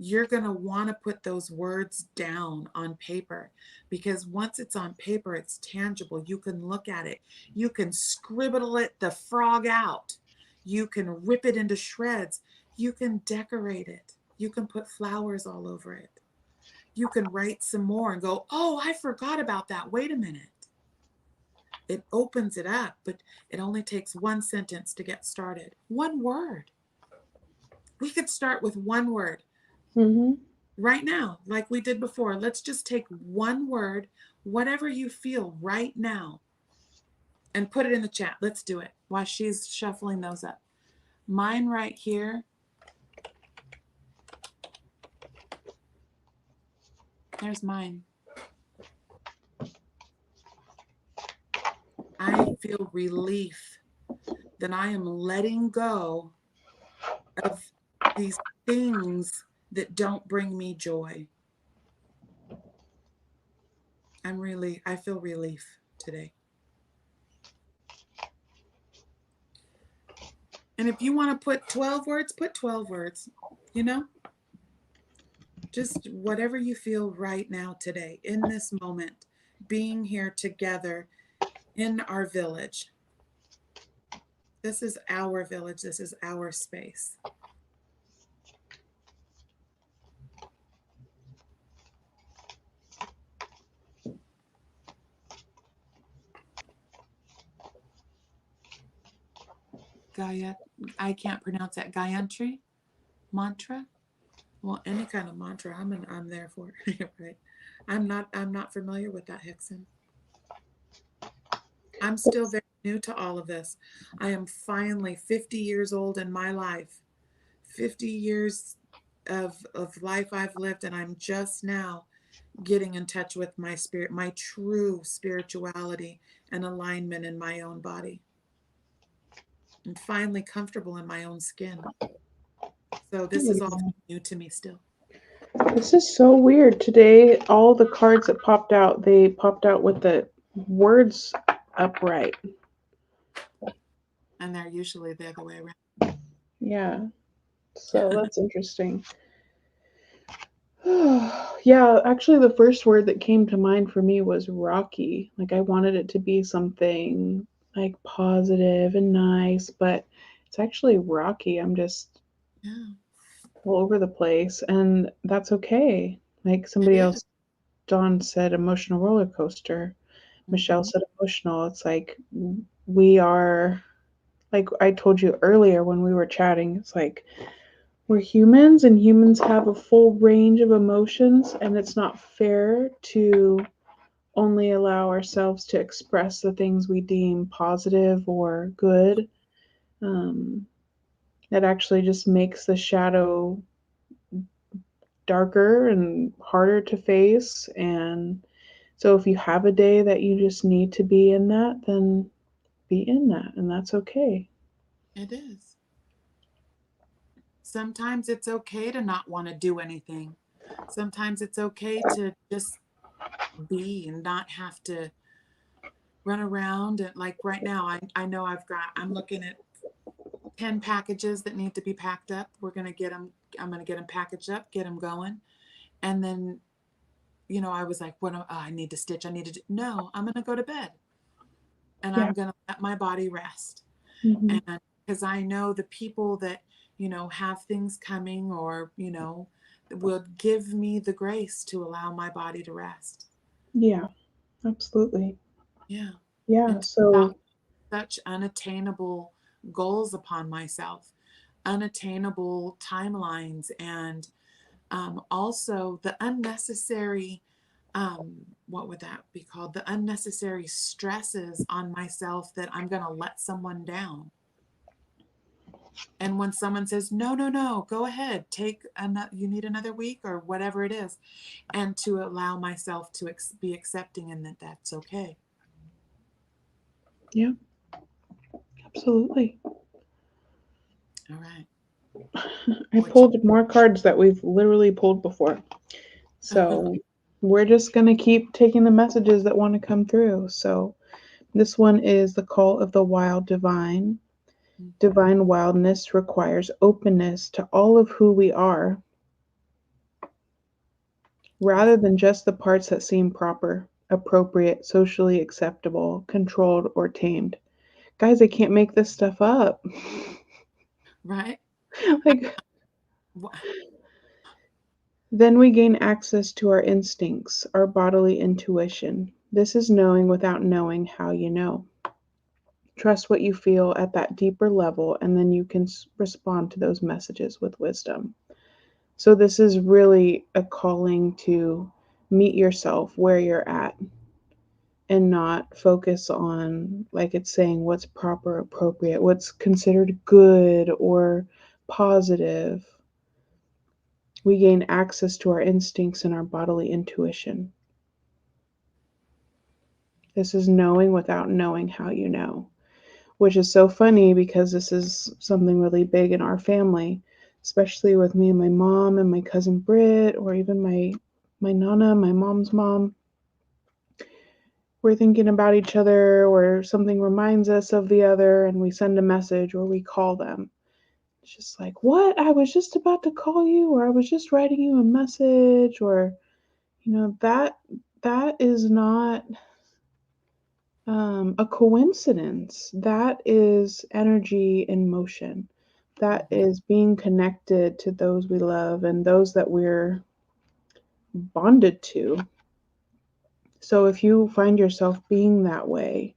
You're going to want to put those words down on paper, because once it's on paper, it's tangible. You can look at it. You can scribble it the frog out. You can rip it into shreds. You can decorate it. You can put flowers all over it. You can write some more and go, oh, I forgot about that. Wait a minute. It opens it up, but it only takes 1 sentence to get started. 1 word. We could start with 1 word. right now, like we did before. Let's just take one word, whatever you feel right now, and put it in the chat. Let's do it while she's shuffling those up. Mine right here. There's mine. I feel relief that I am letting go of these things that don't bring me joy. I feel relief today. And if you want to put 12 words, put 12 words, you know? Just whatever you feel right now today, in this moment, being here together in our village. This is our village. This is our space. Gaia, I can't pronounce that. Gayatri mantra. Well, any kind of mantra, I'm there for. Right? I'm not familiar with that, Hickson. I'm still very new to all of this. I am finally 50 years old in my life. 50 years of life I've lived, and I'm just now getting in touch with my spirit, my true spirituality and alignment in my own body. I'm finally comfortable in my own skin. So this is all new to me still. This is so weird. Today, all the cards that popped out, they popped out with the words upright. And they're usually the other way around. Yeah. So that's interesting. Yeah, actually the first word that came to mind for me was rocky. Like I wanted it to be something like positive and nice, but it's actually rocky. I'm just all over the place, and that's okay. Like somebody else, Dawn said emotional roller coaster. Michelle said emotional. It's like we are, like I told you earlier when we were chatting, it's like we're humans and humans have a full range of emotions, and it's not fair to only allow ourselves to express the things we deem positive or good. That actually just makes the shadow darker and harder to face. And so if you have a day that you just need to be in that, then be in that, and that's okay. It is. Sometimes it's okay to not want to do anything. Sometimes it's okay to just be and not have to run around. And like right now, I know I'm looking at 10 packages that need to be packed up. I'm going to get them packaged up, get them going. And then, I was like, I need to stitch. No, I'm going to go to bed and I'm going to let my body rest. Mm-hmm. And because I know the people that, have things coming or, will give me the grace to allow my body to rest. Yeah, absolutely. Yeah. Yeah. And So such unattainable goals upon myself, unattainable timelines, and also the unnecessary, what would that be called? The unnecessary stresses on myself that I'm going to let someone down. And when someone says, no, no, no, go ahead, you need another week or whatever it is, and to allow myself to be accepting and that's okay. Yeah, absolutely. All right. I pulled more cards that we've literally pulled before. So we're just going to keep taking the messages that want to come through. So this one is the call of the wild divine. Divine wildness requires openness to all of who we are, rather than just the parts that seem proper, appropriate, socially acceptable, controlled, or tamed. Guys, I can't make this stuff up. Right. Like, then we gain access to our instincts, our bodily intuition. This is knowing without knowing how you know. Trust what you feel at that deeper level, and then you can respond to those messages with wisdom. So this is really a calling to meet yourself where you're at and not focus on, like it's saying, what's proper, appropriate, what's considered good or positive. We gain access to our instincts and our bodily intuition. This is knowing without knowing how you know, which is so funny because this is something really big in our family, especially with me and my mom and my cousin Britt, or even my nana, my mom's mom. We're thinking about each other, or something reminds us of the other, and we send a message or we call them. It's just like, what? I was just about to call you, or I was just writing you a message, or that is not a coincidence. That is energy in motion. That is being connected to those we love and those that we're bonded to. So if you find yourself being that way,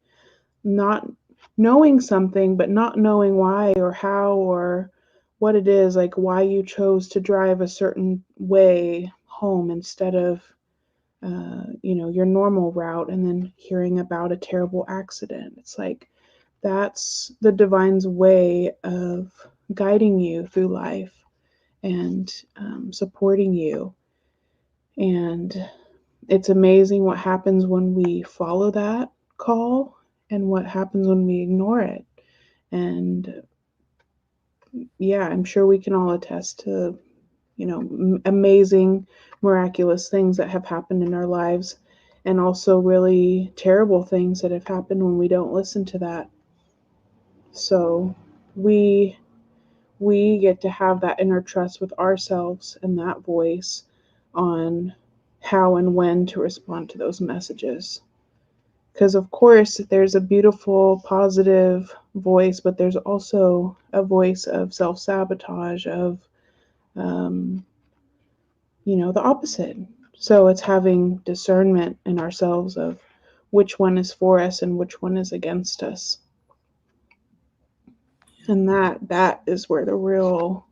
not knowing something, but not knowing why or how or what it is, like why you chose to drive a certain way home instead of your normal route, and then hearing about a terrible accident. It's like that's the divine's way of guiding you through life and supporting you. And it's amazing what happens when we follow that call and what happens when we ignore it. And yeah, I'm sure we can all attest to, amazing, miraculous things that have happened in our lives, and also really terrible things that have happened when we don't listen to that. So we get to have that inner trust with ourselves and that voice on how and when to respond to those messages. Because, of course, there's a beautiful, positive voice, but there's also a voice of self sabotage, of, the opposite. So it's having discernment in ourselves of which one is for us and which one is against us. And that is where the real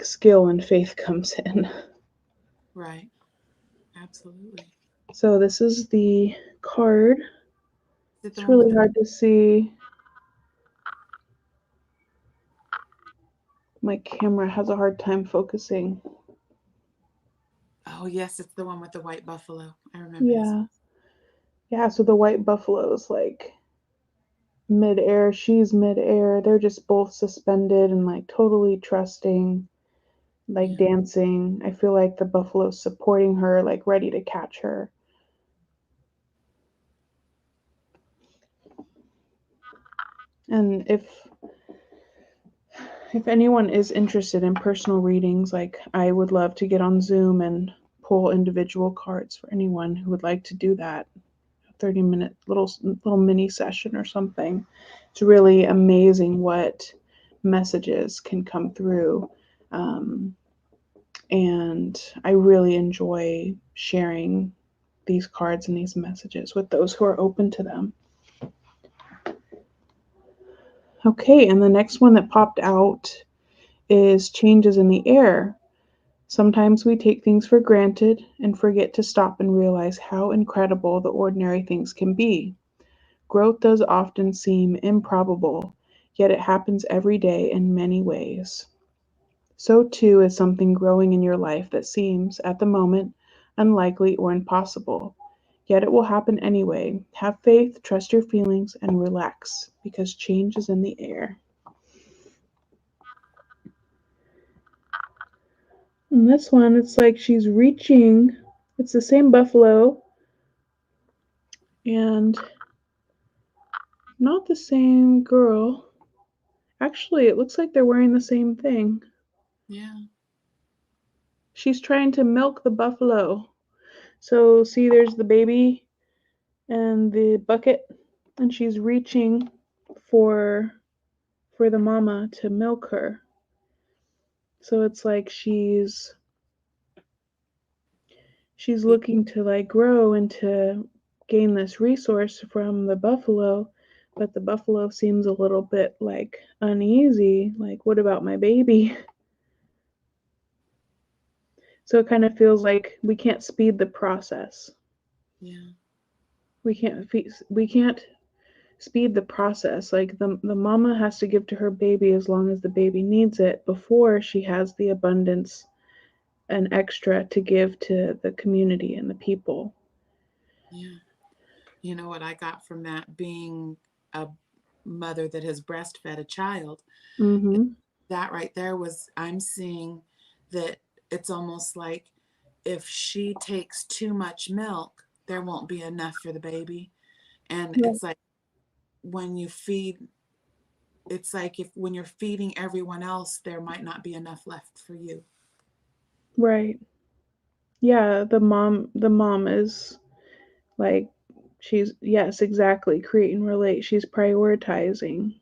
skill and faith comes in. Right. Absolutely. So this is the card. Is it the It's one with really the... hard to see. My camera has a hard time focusing. Oh, yes, it's the one with the white buffalo. I remember this Yeah. one. Yeah, so the white buffalo is midair. She's midair. They're just both suspended and totally trusting, Yeah. dancing. I feel like the buffalo's supporting her, ready to catch her. And if anyone is interested in personal readings, I would love to get on Zoom and pull individual cards for anyone who would like to do that. A 30-minute little mini session or something. It's really amazing what messages can come through. And I really enjoy sharing these cards and these messages with those who are open to them. Okay, and the next one that popped out is changes in the air. Sometimes we take things for granted and forget to stop and realize how incredible the ordinary things can be. Growth does often seem improbable, yet it happens every day in many ways. So too is something growing in your life that seems, at the moment, unlikely or impossible. Yet it will happen anyway. Have faith, trust your feelings, and relax, because change is in the air. And this one, it's like she's reaching. It's the same buffalo, and not the same girl. Actually, it looks like they're wearing the same thing. Yeah. She's trying to milk the buffalo. So, see, there's the baby and the bucket, and she's reaching for the mama to milk her. So it's like she's looking to grow and to gain this resource from the buffalo, but the buffalo seems a little bit uneasy, what about my baby? So it kind of feels like we can't speed the process. Yeah. We can't speed the process. Like the mama has to give to her baby as long as the baby needs it before she has the abundance and extra to give to the community and the people. Yeah. You know what I got from that, being a mother that has breastfed a child? Mm-hmm. That right there was, I'm seeing that it's almost like if she takes too much milk, there won't be enough for the baby. And Right. it's like when you feed, it's like if when you're feeding everyone else, there might not be enough left for you. Right. Yeah, the mom is like, she's, yes, exactly, create and relate. She's prioritizing.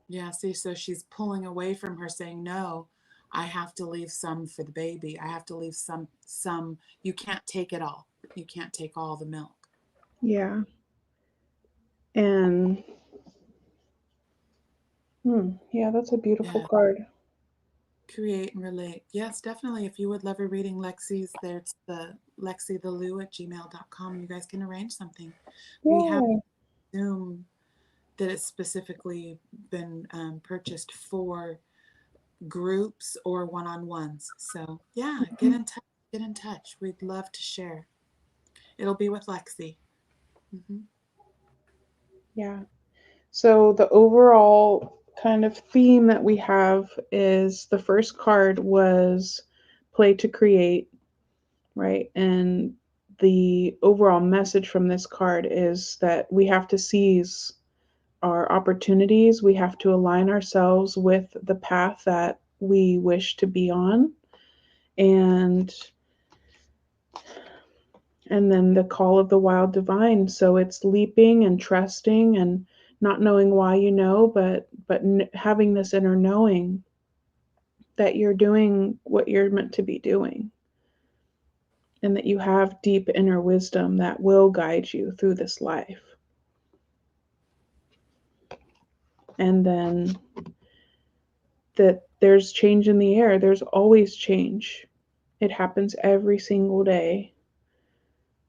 Yeah, see, so she's pulling away from her, saying, no, I have to leave some for the baby. I have to leave some. You can't take it all. You can't take all the milk. Yeah. And yeah, that's a beautiful Yeah. card. Create and relate. Yes, definitely. If you would love a reading, Lexi's, there's the lexithelou@gmail.com. You guys can arrange something. We have Yeah. Zoom that has specifically been purchased for groups or one-on-ones. So yeah, get in touch. Get in touch. We'd love to share. It'll be with Lexi. Mm-hmm. Yeah. So the overall kind of theme that we have is, the first card was play to create, right? And the overall message from this card is that we have to seize our opportunities. We have to align ourselves with the path that we wish to be on. And then the call of the wild divine. So it's leaping and trusting and not knowing why, but having this inner knowing that you're doing what you're meant to be doing, and that you have deep inner wisdom that will guide you through this life. And then that there's change in the air. There's always change. It happens every single day.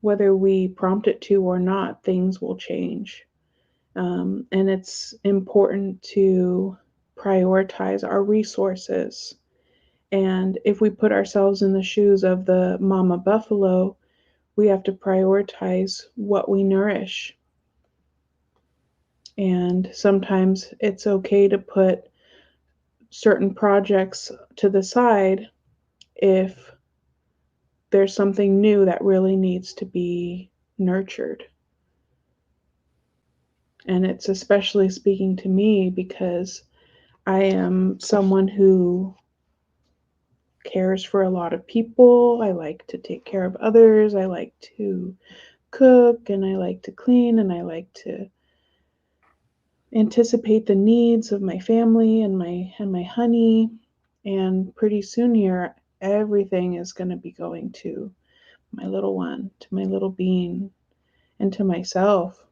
Whether we prompt it to or not, things will change. And it's important to prioritize our resources. And if we put ourselves in the shoes of the mama buffalo, we have to prioritize what we nourish. And sometimes it's okay to put certain projects to the side if there's something new that really needs to be nurtured. And it's especially speaking to me because I am someone who cares for a lot of people. I like to take care of others. I like to cook, and I like to clean, and I like to anticipate the needs of my family and my honey. And pretty soon here, everything is going to be going to my little one, to my little being, and to myself.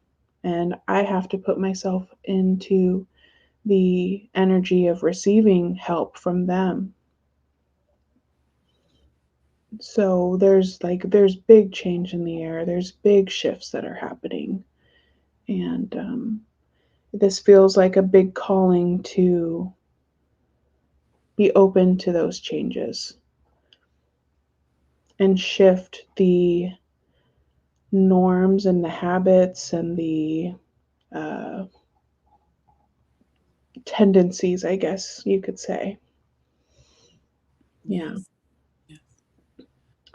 And I have to put myself into the energy of receiving help from them. So there's big change in the air. There's big shifts that are happening. And this feels like a big calling to be open to those changes and shift the norms and the habits and the uh, tendencies, I guess you could say. Yeah. Yes. Yes.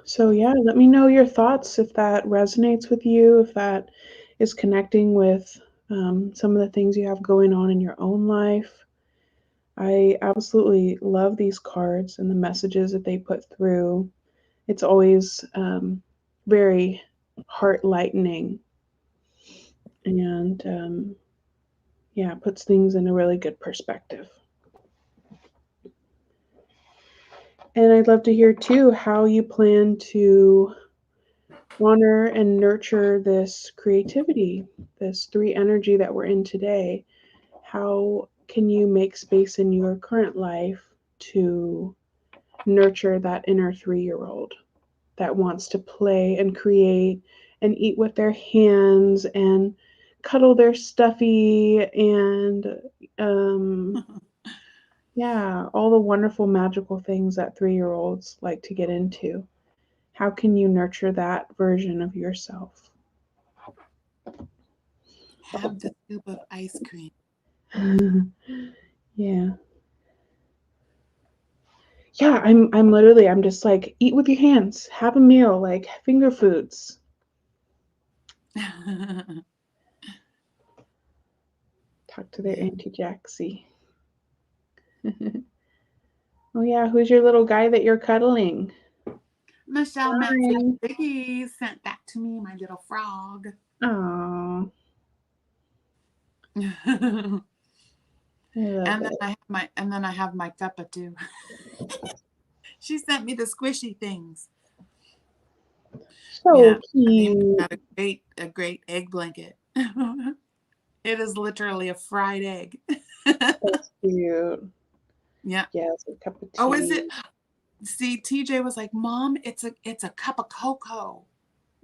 So, yeah, let me know your thoughts if that resonates with you, if that is connecting with some of the things you have going on in your own life. I absolutely love these cards and the messages that they put through. It's always very heart lightening, and yeah, puts things in a really good perspective. And I'd love to hear too how you plan to honor and nurture this creativity, this three energy that we're in today. How can you make space in your current life to nurture that inner 3-year-old that wants to play and create and eat with their hands and cuddle their stuffy and yeah, all the wonderful magical things that 3-year-olds like to get into. How can you nurture that version of yourself? Have the scoop of ice cream. Yeah. Yeah, I'm literally I'm just like eat with your hands, have a meal, like finger foods. Talk to their Yeah. Auntie Jaxie. Oh yeah, who's your little guy that you're cuddling? Michelle Hi. Manson sent that to me, my little frog. Oh, and I love then it. I have my Peppa too. She sent me the squishy things. So Yeah, her name cute. got a great egg blanket. It is literally a fried egg. That's cute. Yeah. Yes, a cup of Oh, is it? tea. See, TJ was like, "Mom, it's a cup of cocoa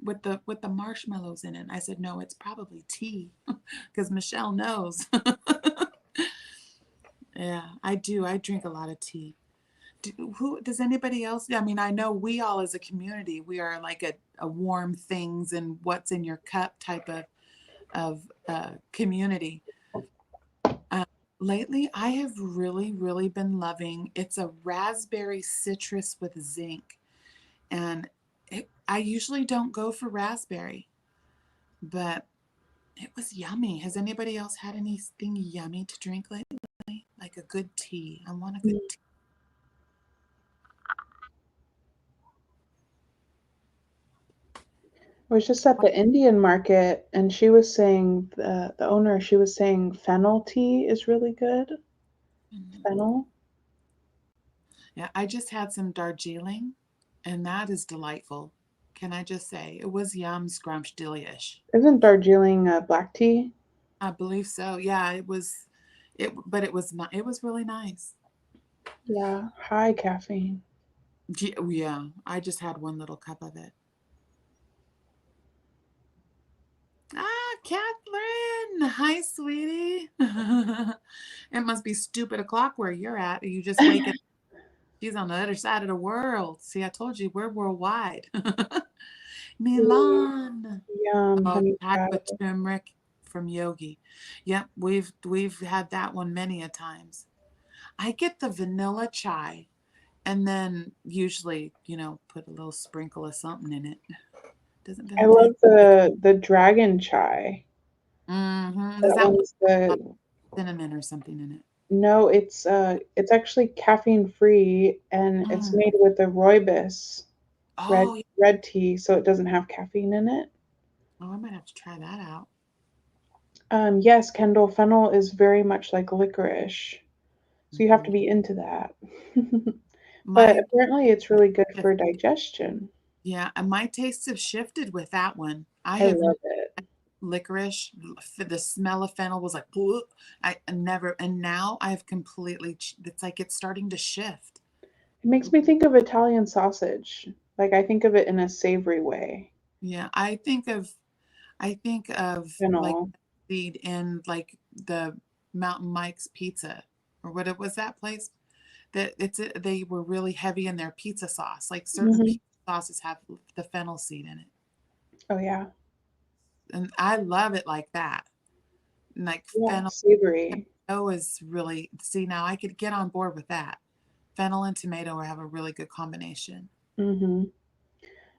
with the marshmallows in it." I said, "No, it's probably tea," because Michelle knows. Yeah, I do. I drink a lot of tea. Who does anybody else? I mean, I know we all as a community, we are like a warm things and what's in your cup type of community. Uh, Lately, I have really been loving. It's a raspberry citrus with zinc, and I usually don't go for raspberry, but it was yummy. Has anybody else had anything yummy to drink lately? Like a good tea. I want a good tea. I was just at the Indian market and she was saying the owner, she was saying fennel tea is really good. Fennel. Yeah, I just had some Darjeeling, and that is delightful. Can I just say it was yum scrumptious delish. Isn't Darjeeling black tea? I believe so. Yeah, it was. But it was not. It was really nice. Yeah, high caffeine. Yeah, I just had one little cup of it. Ah, Catherine. Hi, sweetie. It must be stupid o'clock where you're at. You just wake up. She's on the other side of the world. See, I told you we're worldwide. Ooh, Milan. yum, Oh, honey Tag pie. with turmeric from Yogi. Yep, we've had that one many a times. I get the vanilla chai and then usually, put a little sprinkle of something in it. Doesn't I vanilla taste love like the dragon chai. Is That that one one's the with cinnamon or something in it? no, it's actually caffeine free and it's Mm. made with the rooibos red Oh, yeah. red tea, so it doesn't have caffeine in it. Oh, I might have to try that out. Yes, Kendall, fennel is very much like licorice, so you have Mhm. to be into that. But My apparently, it's really good for digestion. Yeah, and my tastes have shifted with that one. I I have love it. licorice. The smell of fennel was like, "Ugh." I never, and now I've completely. It's like it's starting to shift. It makes me think of Italian sausage. Like I think of it in a savory way. Yeah, I think of like Fennel. seed in like the Mountain Mike's Pizza, or what it was that place that they were really heavy in their pizza sauce. Like certain Hmm. pizza sauces have the fennel seed in it, Oh yeah, and I love it like that. And like yeah, fennel savory. tomato is really see now I could get on board with that. Fennel and tomato have a really good combination. Hmm.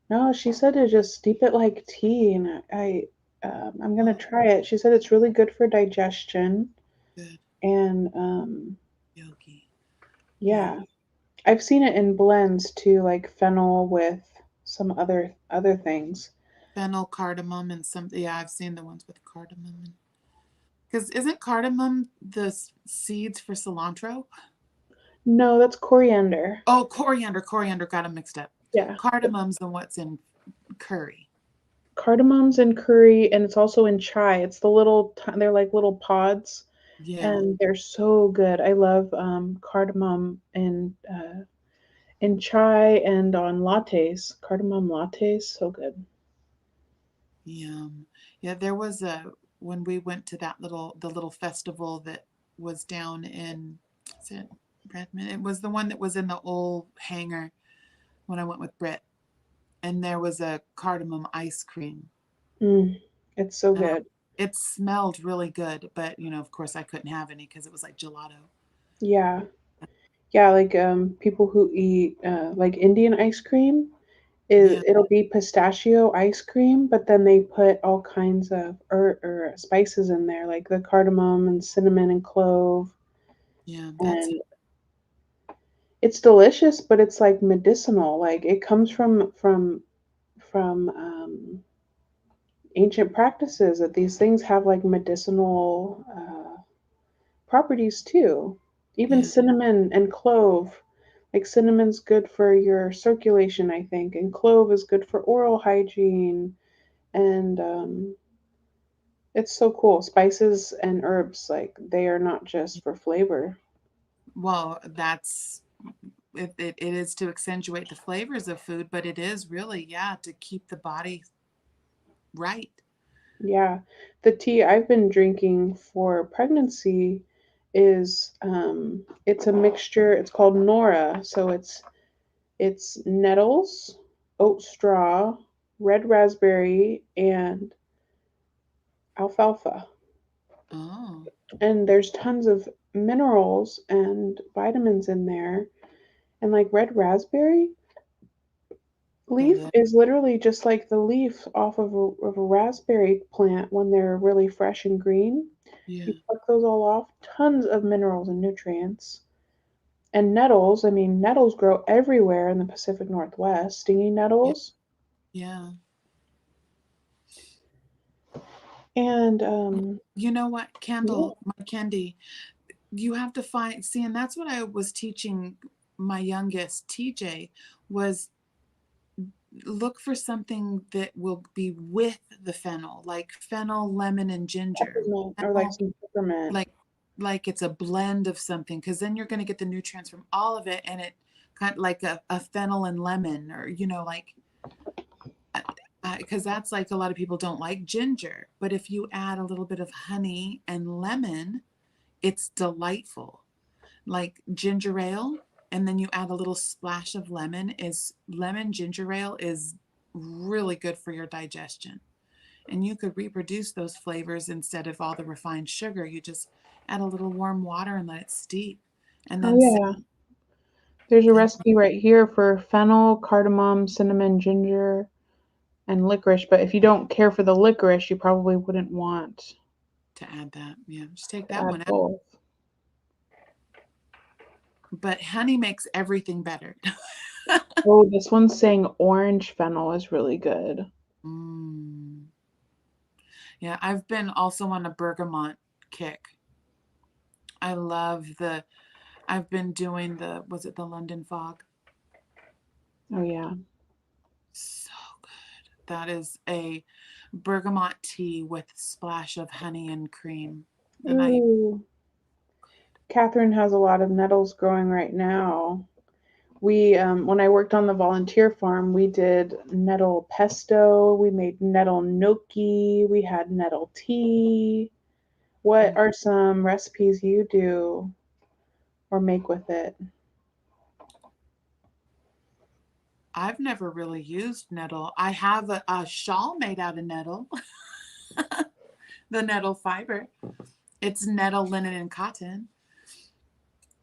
No, she said to just steep it like tea, and I'm gonna Oh, try it. She said it's really good for digestion, good and yogi. Yeah, yeah, I've seen it in blends too, like fennel with some other things. fennel, cardamom, and some. Yeah, I've seen the ones with cardamom. Because isn't cardamom the seeds for cilantro? No, that's coriander. Oh, coriander, coriander. Got them mixed up. Yeah, Cardamom's the what's in curry. cardamom's in curry, and it's also in chai. It's the they're like little pods, Yeah. and they're so good. I love cardamom in chai and on lattes, cardamom lattes, so good. Yeah, there was when we went to the little festival that was down in, is it Redmond? It was the one that was in the old hangar when I went with Britt, and there was a cardamom ice cream. It's so And good. it smelled really good, but of course I couldn't have any because it was like gelato. Yeah. Yeah, like people who eat like Indian ice cream, Yeah, it'll be pistachio ice cream, but then they put all kinds of or spices in there, like the cardamom and cinnamon and clove, yeah, that's and it's delicious, but it's like medicinal. Like it comes from ancient practices that these things have like medicinal properties too. Even yeah. cinnamon and clove. Like cinnamon's good for your circulation, I think, and clove is good for oral hygiene. And it's so cool. Spices and herbs, like they are not just for flavor. Well, that's it is to accentuate the flavors of food, but it is really, yeah, to keep the body right. Yeah, the tea I've been drinking for pregnancy is it's a mixture. It's called Nora, so it's nettles, oat straw, red raspberry, and alfalfa. Oh, And there's tons of minerals and vitamins in there. And like red raspberry the leaf lip. is literally just like the leaf off of a raspberry plant when they're really fresh and green. You Yeah, pluck those all off, tons of minerals and nutrients. And nettles, I mean, nettles grow everywhere in the Pacific Northwest, stinging yeah, nettles. yeah. And You know what, yeah, Candle, my Candy, you have to find, see, and that's what I was teaching my youngest, TJ, was look for something that will be with the fennel, like fennel, lemon, and ginger. peppermint or like Fennel, some peppermint. like it's a blend of something, because then you're going to get the nutrients from all of it, and it kind of like a fennel and lemon, or like because that's like a lot of people don't like ginger, but if you add a little bit of honey and lemon, it's delightful. Like ginger ale, and then you add a little splash of lemon. Is lemon ginger ale is really good for your digestion, and you could reproduce those flavors instead of all the refined sugar. You just add a little warm water and let it steep, and Oh then yeah. There's a and recipe right here for fennel, cardamom, cinnamon, ginger, and licorice. But if you don't care for the licorice, you probably wouldn't want to add that, yeah, just take to that add one out. both. But honey makes everything better. Oh, this one's saying orange fennel is really good. Mm. Yeah, I've been also on a bergamot kick. I love I've been doing was it the London fog? Oh yeah. So good. That is a bergamot tea with a splash of honey and cream. And Ooh. Catherine has a lot of nettles growing right now. We when I worked on the volunteer farm, we did nettle pesto, we made nettle gnocchi, we had nettle tea. What are some recipes you do or make with it? I've never really used nettle. I have a shawl made out of nettle, the nettle fiber. It's nettle, linen, and cotton.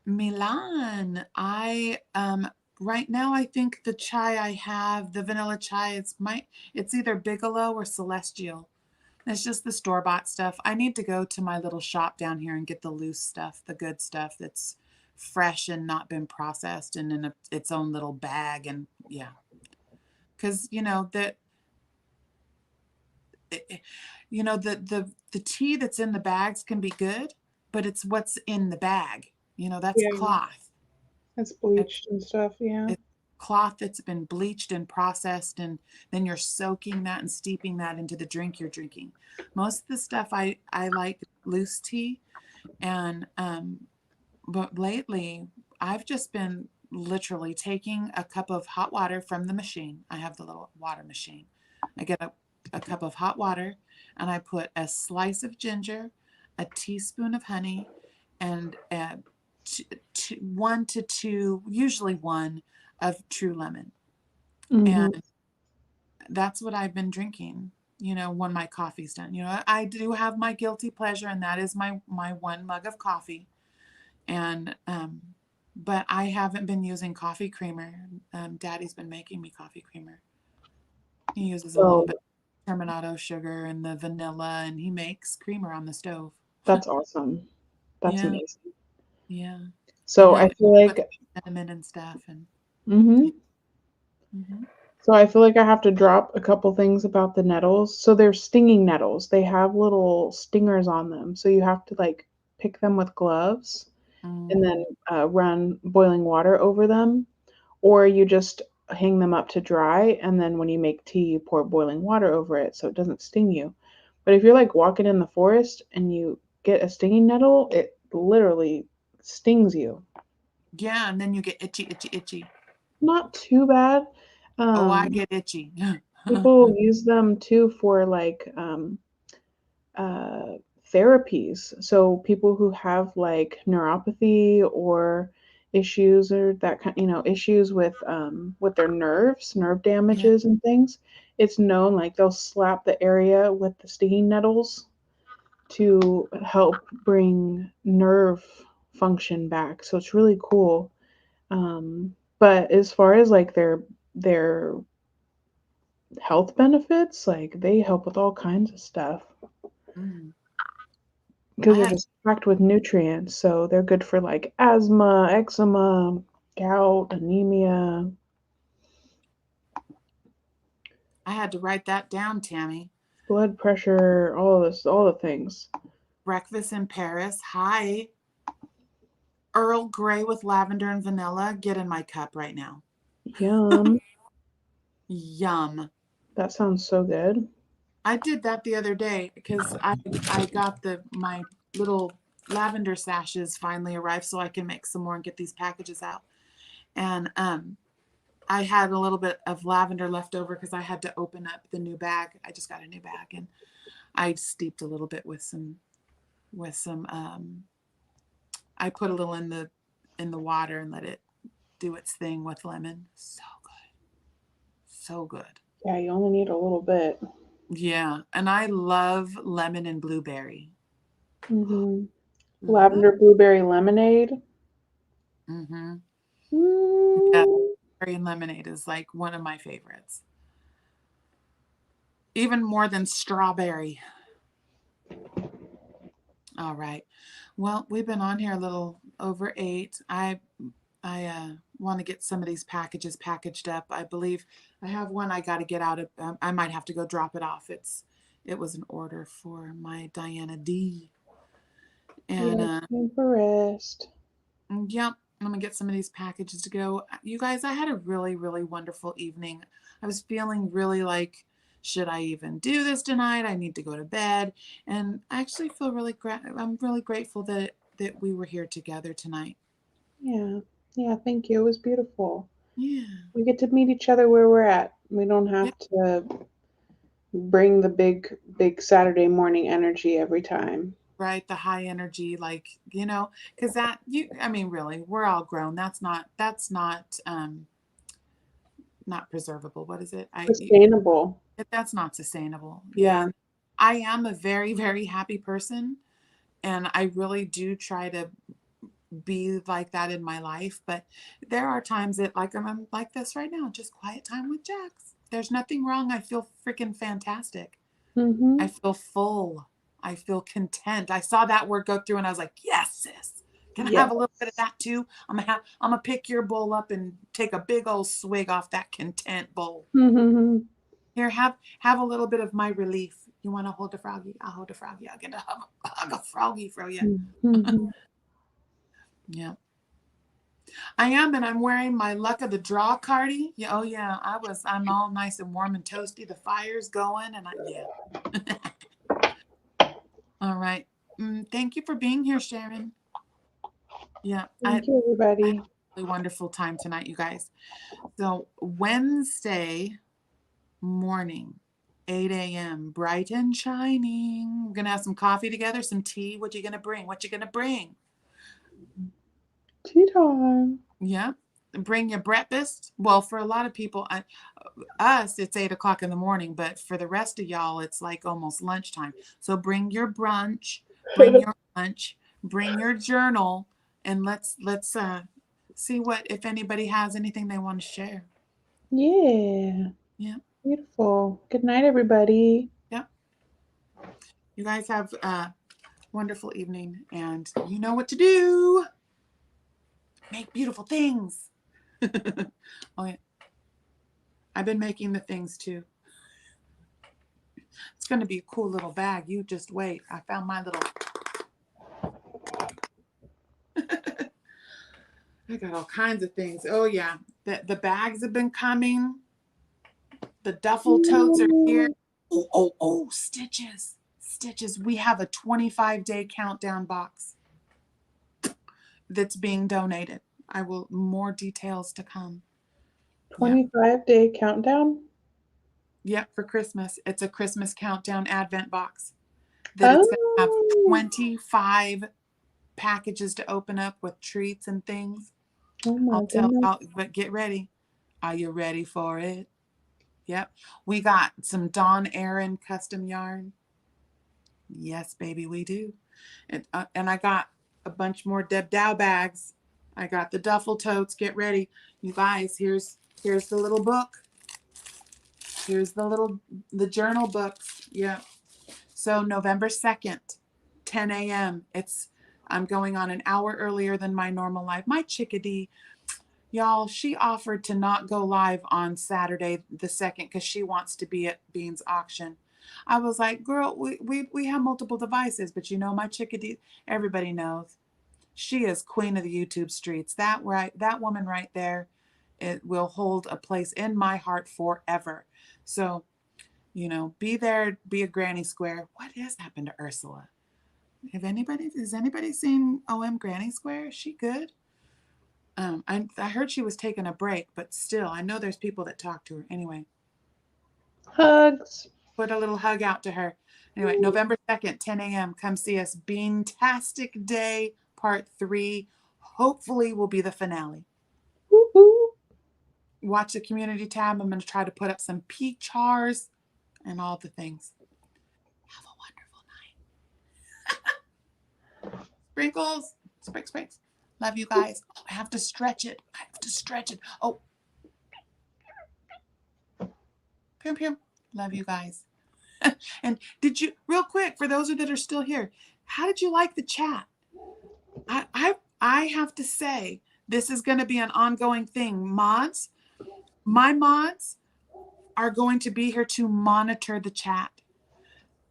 Milan, I right now I think the chai I have, the vanilla chai, it's either Bigelow or Celestial. It's just the store-bought stuff. I need to go to my little shop down here and get the loose stuff, the good stuff that's fresh and not been processed and in its own little bag. And yeah, because the tea that's in the bags can be good, but it's what's in the bag. That's Yeah, cloth. it's It's bleached and stuff. Yeah. it's cloth that's been bleached and processed, and then you're soaking that and steeping that into the drink you're drinking. Most of the stuff I like loose tea, and but lately I've just been literally taking a cup of hot water from the machine. I have the little water machine. I get a cup of hot water and I put a slice of ginger, a teaspoon of honey, and 1 to 2, usually 1 of true lemon. Mm-hmm. And that's what I've been drinking, when my coffee's done. I do have my guilty pleasure, and that is my 1 mug of coffee. And but I haven't been using coffee creamer. Daddy's been making me coffee creamer. He uses a little So bit of terminato sugar and the vanilla, and he makes creamer on the stove. that's awesome. That's Yeah, amazing. yeah. And So I then feel with like, cinnamon and stuff, and hmm yeah. Mm-hmm. so I feel like I have to drop a couple things about the nettles. So they're stinging nettles. They have little stingers on them. So you have to like pick them with gloves and then Mm, run boiling water over them, or you just hang them up to dry, and then when you make tea, you pour boiling water over it so it doesn't sting you. But if you're like walking in the forest and you get a stinging nettle, it literally stings you. yeah, and then you get itchy, itchy, itchy. Not too bad. Oh, I Um, get itchy. People use them too for like uh, therapies. So people who have like neuropathy or issues or that kind, issues with their nerves, nerve Yeah. damages and things. It's known like they'll slap the area with the stinging nettles to help bring nerve function back. So it's really cool. But as far as like their health benefits, like they help with all kinds of stuff Mm. because I they're had just packed with nutrients. So they're good for like asthma, eczema, gout, anemia. I had to write that down, Tammy. Blood pressure, all of this, all the things. Breakfast in Paris. Hi. Earl Grey with lavender and vanilla. Get in my cup right now. Yum. Yum. That sounds so good. I did that the other day because I got my little lavender sashes finally arrived so I can make some more and get these packages out. And I had a little bit of lavender left over because I had to open up the new bag. I just got a new bag, and I steeped a little bit with some I put a little in the water and let it do its thing with lemon. So good. So good. Yeah, you only need a little bit. Yeah, and I love lemon and blueberry. Hmm. Love. Lavender blueberry lemonade. Mm-hmm. Yeah, Mm, berry and lemonade is like one of my favorites. Even more than strawberry. All right. Well, we've been on here a little over 8. I want to get some of these packages packaged up. I believe I have one I got to get out of. I might have to go drop it off. It was an order for my Diana D. And yeah, time for rest. yep, I'm gonna get some of these packages to go. You guys, I had a really, really wonderful evening. I was feeling really like, should I even do this tonight? I need to go to bed. And I actually feel I'm really grateful that we were here together tonight. Yeah, yeah, thank you. It was beautiful. Yeah. We get to meet each other where we're at. We don't Yeah. have to bring the big Saturday morning energy every time. Right. The high energy, like, because I mean, really, we're all grown. Not preservable. What is it? Sustainable. That's not sustainable. Yeah. Yeah. And I am a very, very happy person. And I really do try to be like that in my life. But there are times that, like, I'm like this right now, just quiet time with Jax. There's nothing wrong. I feel freaking fantastic. I Mm-hmm. feel full. I feel content. I saw that word go through and I was like, yes, sis. Can I have a little bit of Yes. that too? I'm gonna pick your bowl up and take a big old swig off that content bowl. Mm-hmm. Here, have a little bit of my relief. You want to hold the froggy? I'll hold the froggy. I'll get a hug a froggy for you. Mm-hmm. Yeah, I am, and I'm wearing my luck of the draw cardi. Yeah, oh yeah, I'm all nice and warm and toasty. The fire's going, and yeah. All right. Thank you for being here, Sharon. Yeah, Thank you, I everybody. wonderful time tonight, you guys. So Wednesday morning, 8 a.m., bright and shining. We're gonna have some coffee together, some tea. What you gonna bring? What you gonna bring? Tea time. Yeah. Bring your breakfast. Well, for a lot of people, us, it's 8 o'clock in the morning, but for the rest of y'all, it's like almost lunchtime. So bring your brunch, bring your lunch, bring your journal, and let's see what if anybody has anything they want to share. Yeah. Yeah. Beautiful. Good night, everybody. Yeah. You guys have a wonderful evening, and you know what to do. Make beautiful things. Oh yeah. I've been making the things too. It's going to be a cool little bag. You just wait. I found my little. I got all kinds of things. Oh yeah. The bags have been coming. The duffel totes are here. Oh, stitches. Stitches. We have a 25-day countdown box that's being donated. I will more details to come. 25-day countdown? Yep, for Christmas. It's a Christmas countdown advent box that it's going to have 25 packages to open up with treats and things. Oh my goodness. But get ready. Are you ready for it? Yep. We got some Dawn Aaron custom yarn. Yes, baby, we do. And I got a bunch more Deb Dow bags. I got the duffel totes. Get ready. You guys, here's the little book. Here's the journal books. Yeah. So November 2nd, 10 a.m. I'm going on an hour earlier than my normal life. My chickadee, y'all, she offered to not go live on Saturday the 2nd because she wants to be at Bean's auction. I was like, girl, we have multiple devices, but you know my chickadee, everybody knows. She is queen of the YouTube streets. That woman right there, it will hold a place in my heart forever. So, be there, be a granny square. What has happened to Ursula? Has anybody seen OM Granny Square? Is she good? I heard she was taking a break, but still, I know there's people that talk to her. Anyway, Hugs. put a little hug out to her. Anyway, November 2nd, 10 a.m. Come see us. Beantastic Day Part 3. Hopefully will be the finale. Woo-hoo. Watch the community tab. I'm going to try to put up some PCHARs and all the things. Have a wonderful night. Sprinkles. Sprinkles. Love you guys. Oh, I have to stretch it. Oh. Pum. Love you guys. And did you, real quick, for those that are still here, how did you like the chat? I have to say, this is going to be an ongoing thing. My mods are going to be here to monitor the chat.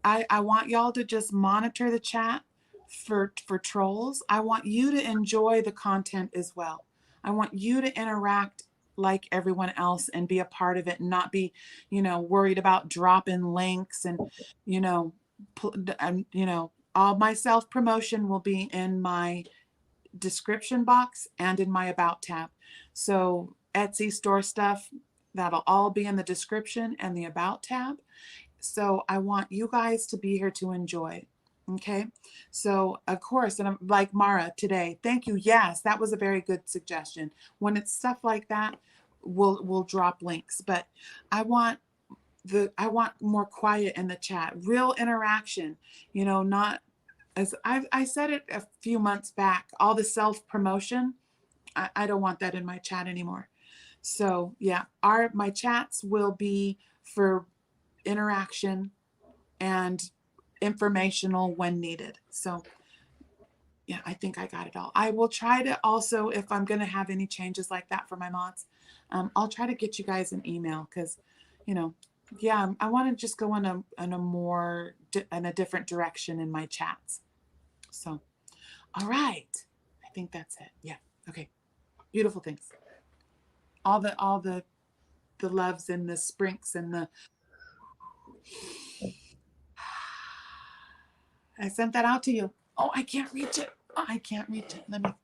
I want y'all to just monitor the chat for trolls. I want you to enjoy the content as well. I want you to interact like everyone else and be a part of it and not be, worried about dropping links and, all my self-promotion will be in my description box and in my about tab. So Etsy store stuff, that'll all be in the description and the about tab. So I want you guys to be here to enjoy. Okay. So of course, and I'm like Mara today, thank you. Yes, that was a very good suggestion. When it's stuff like that, we'll drop links, but I want more quiet in the chat, real interaction, not as I said it a few months back, all the self-promotion, I don't want that in my chat anymore. So yeah, my chats will be for interaction and informational when needed. So yeah, I think I got it all. I will try to also, if I'm going to have any changes like that for my mods, I'll try to get you guys an email because, yeah, I want to just go in a different direction in my chats. So, all right. I think that's it. Yeah. Okay. Beautiful things. All the loves and the sprinks and the. I sent that out to you. Oh, I can't reach it. Let me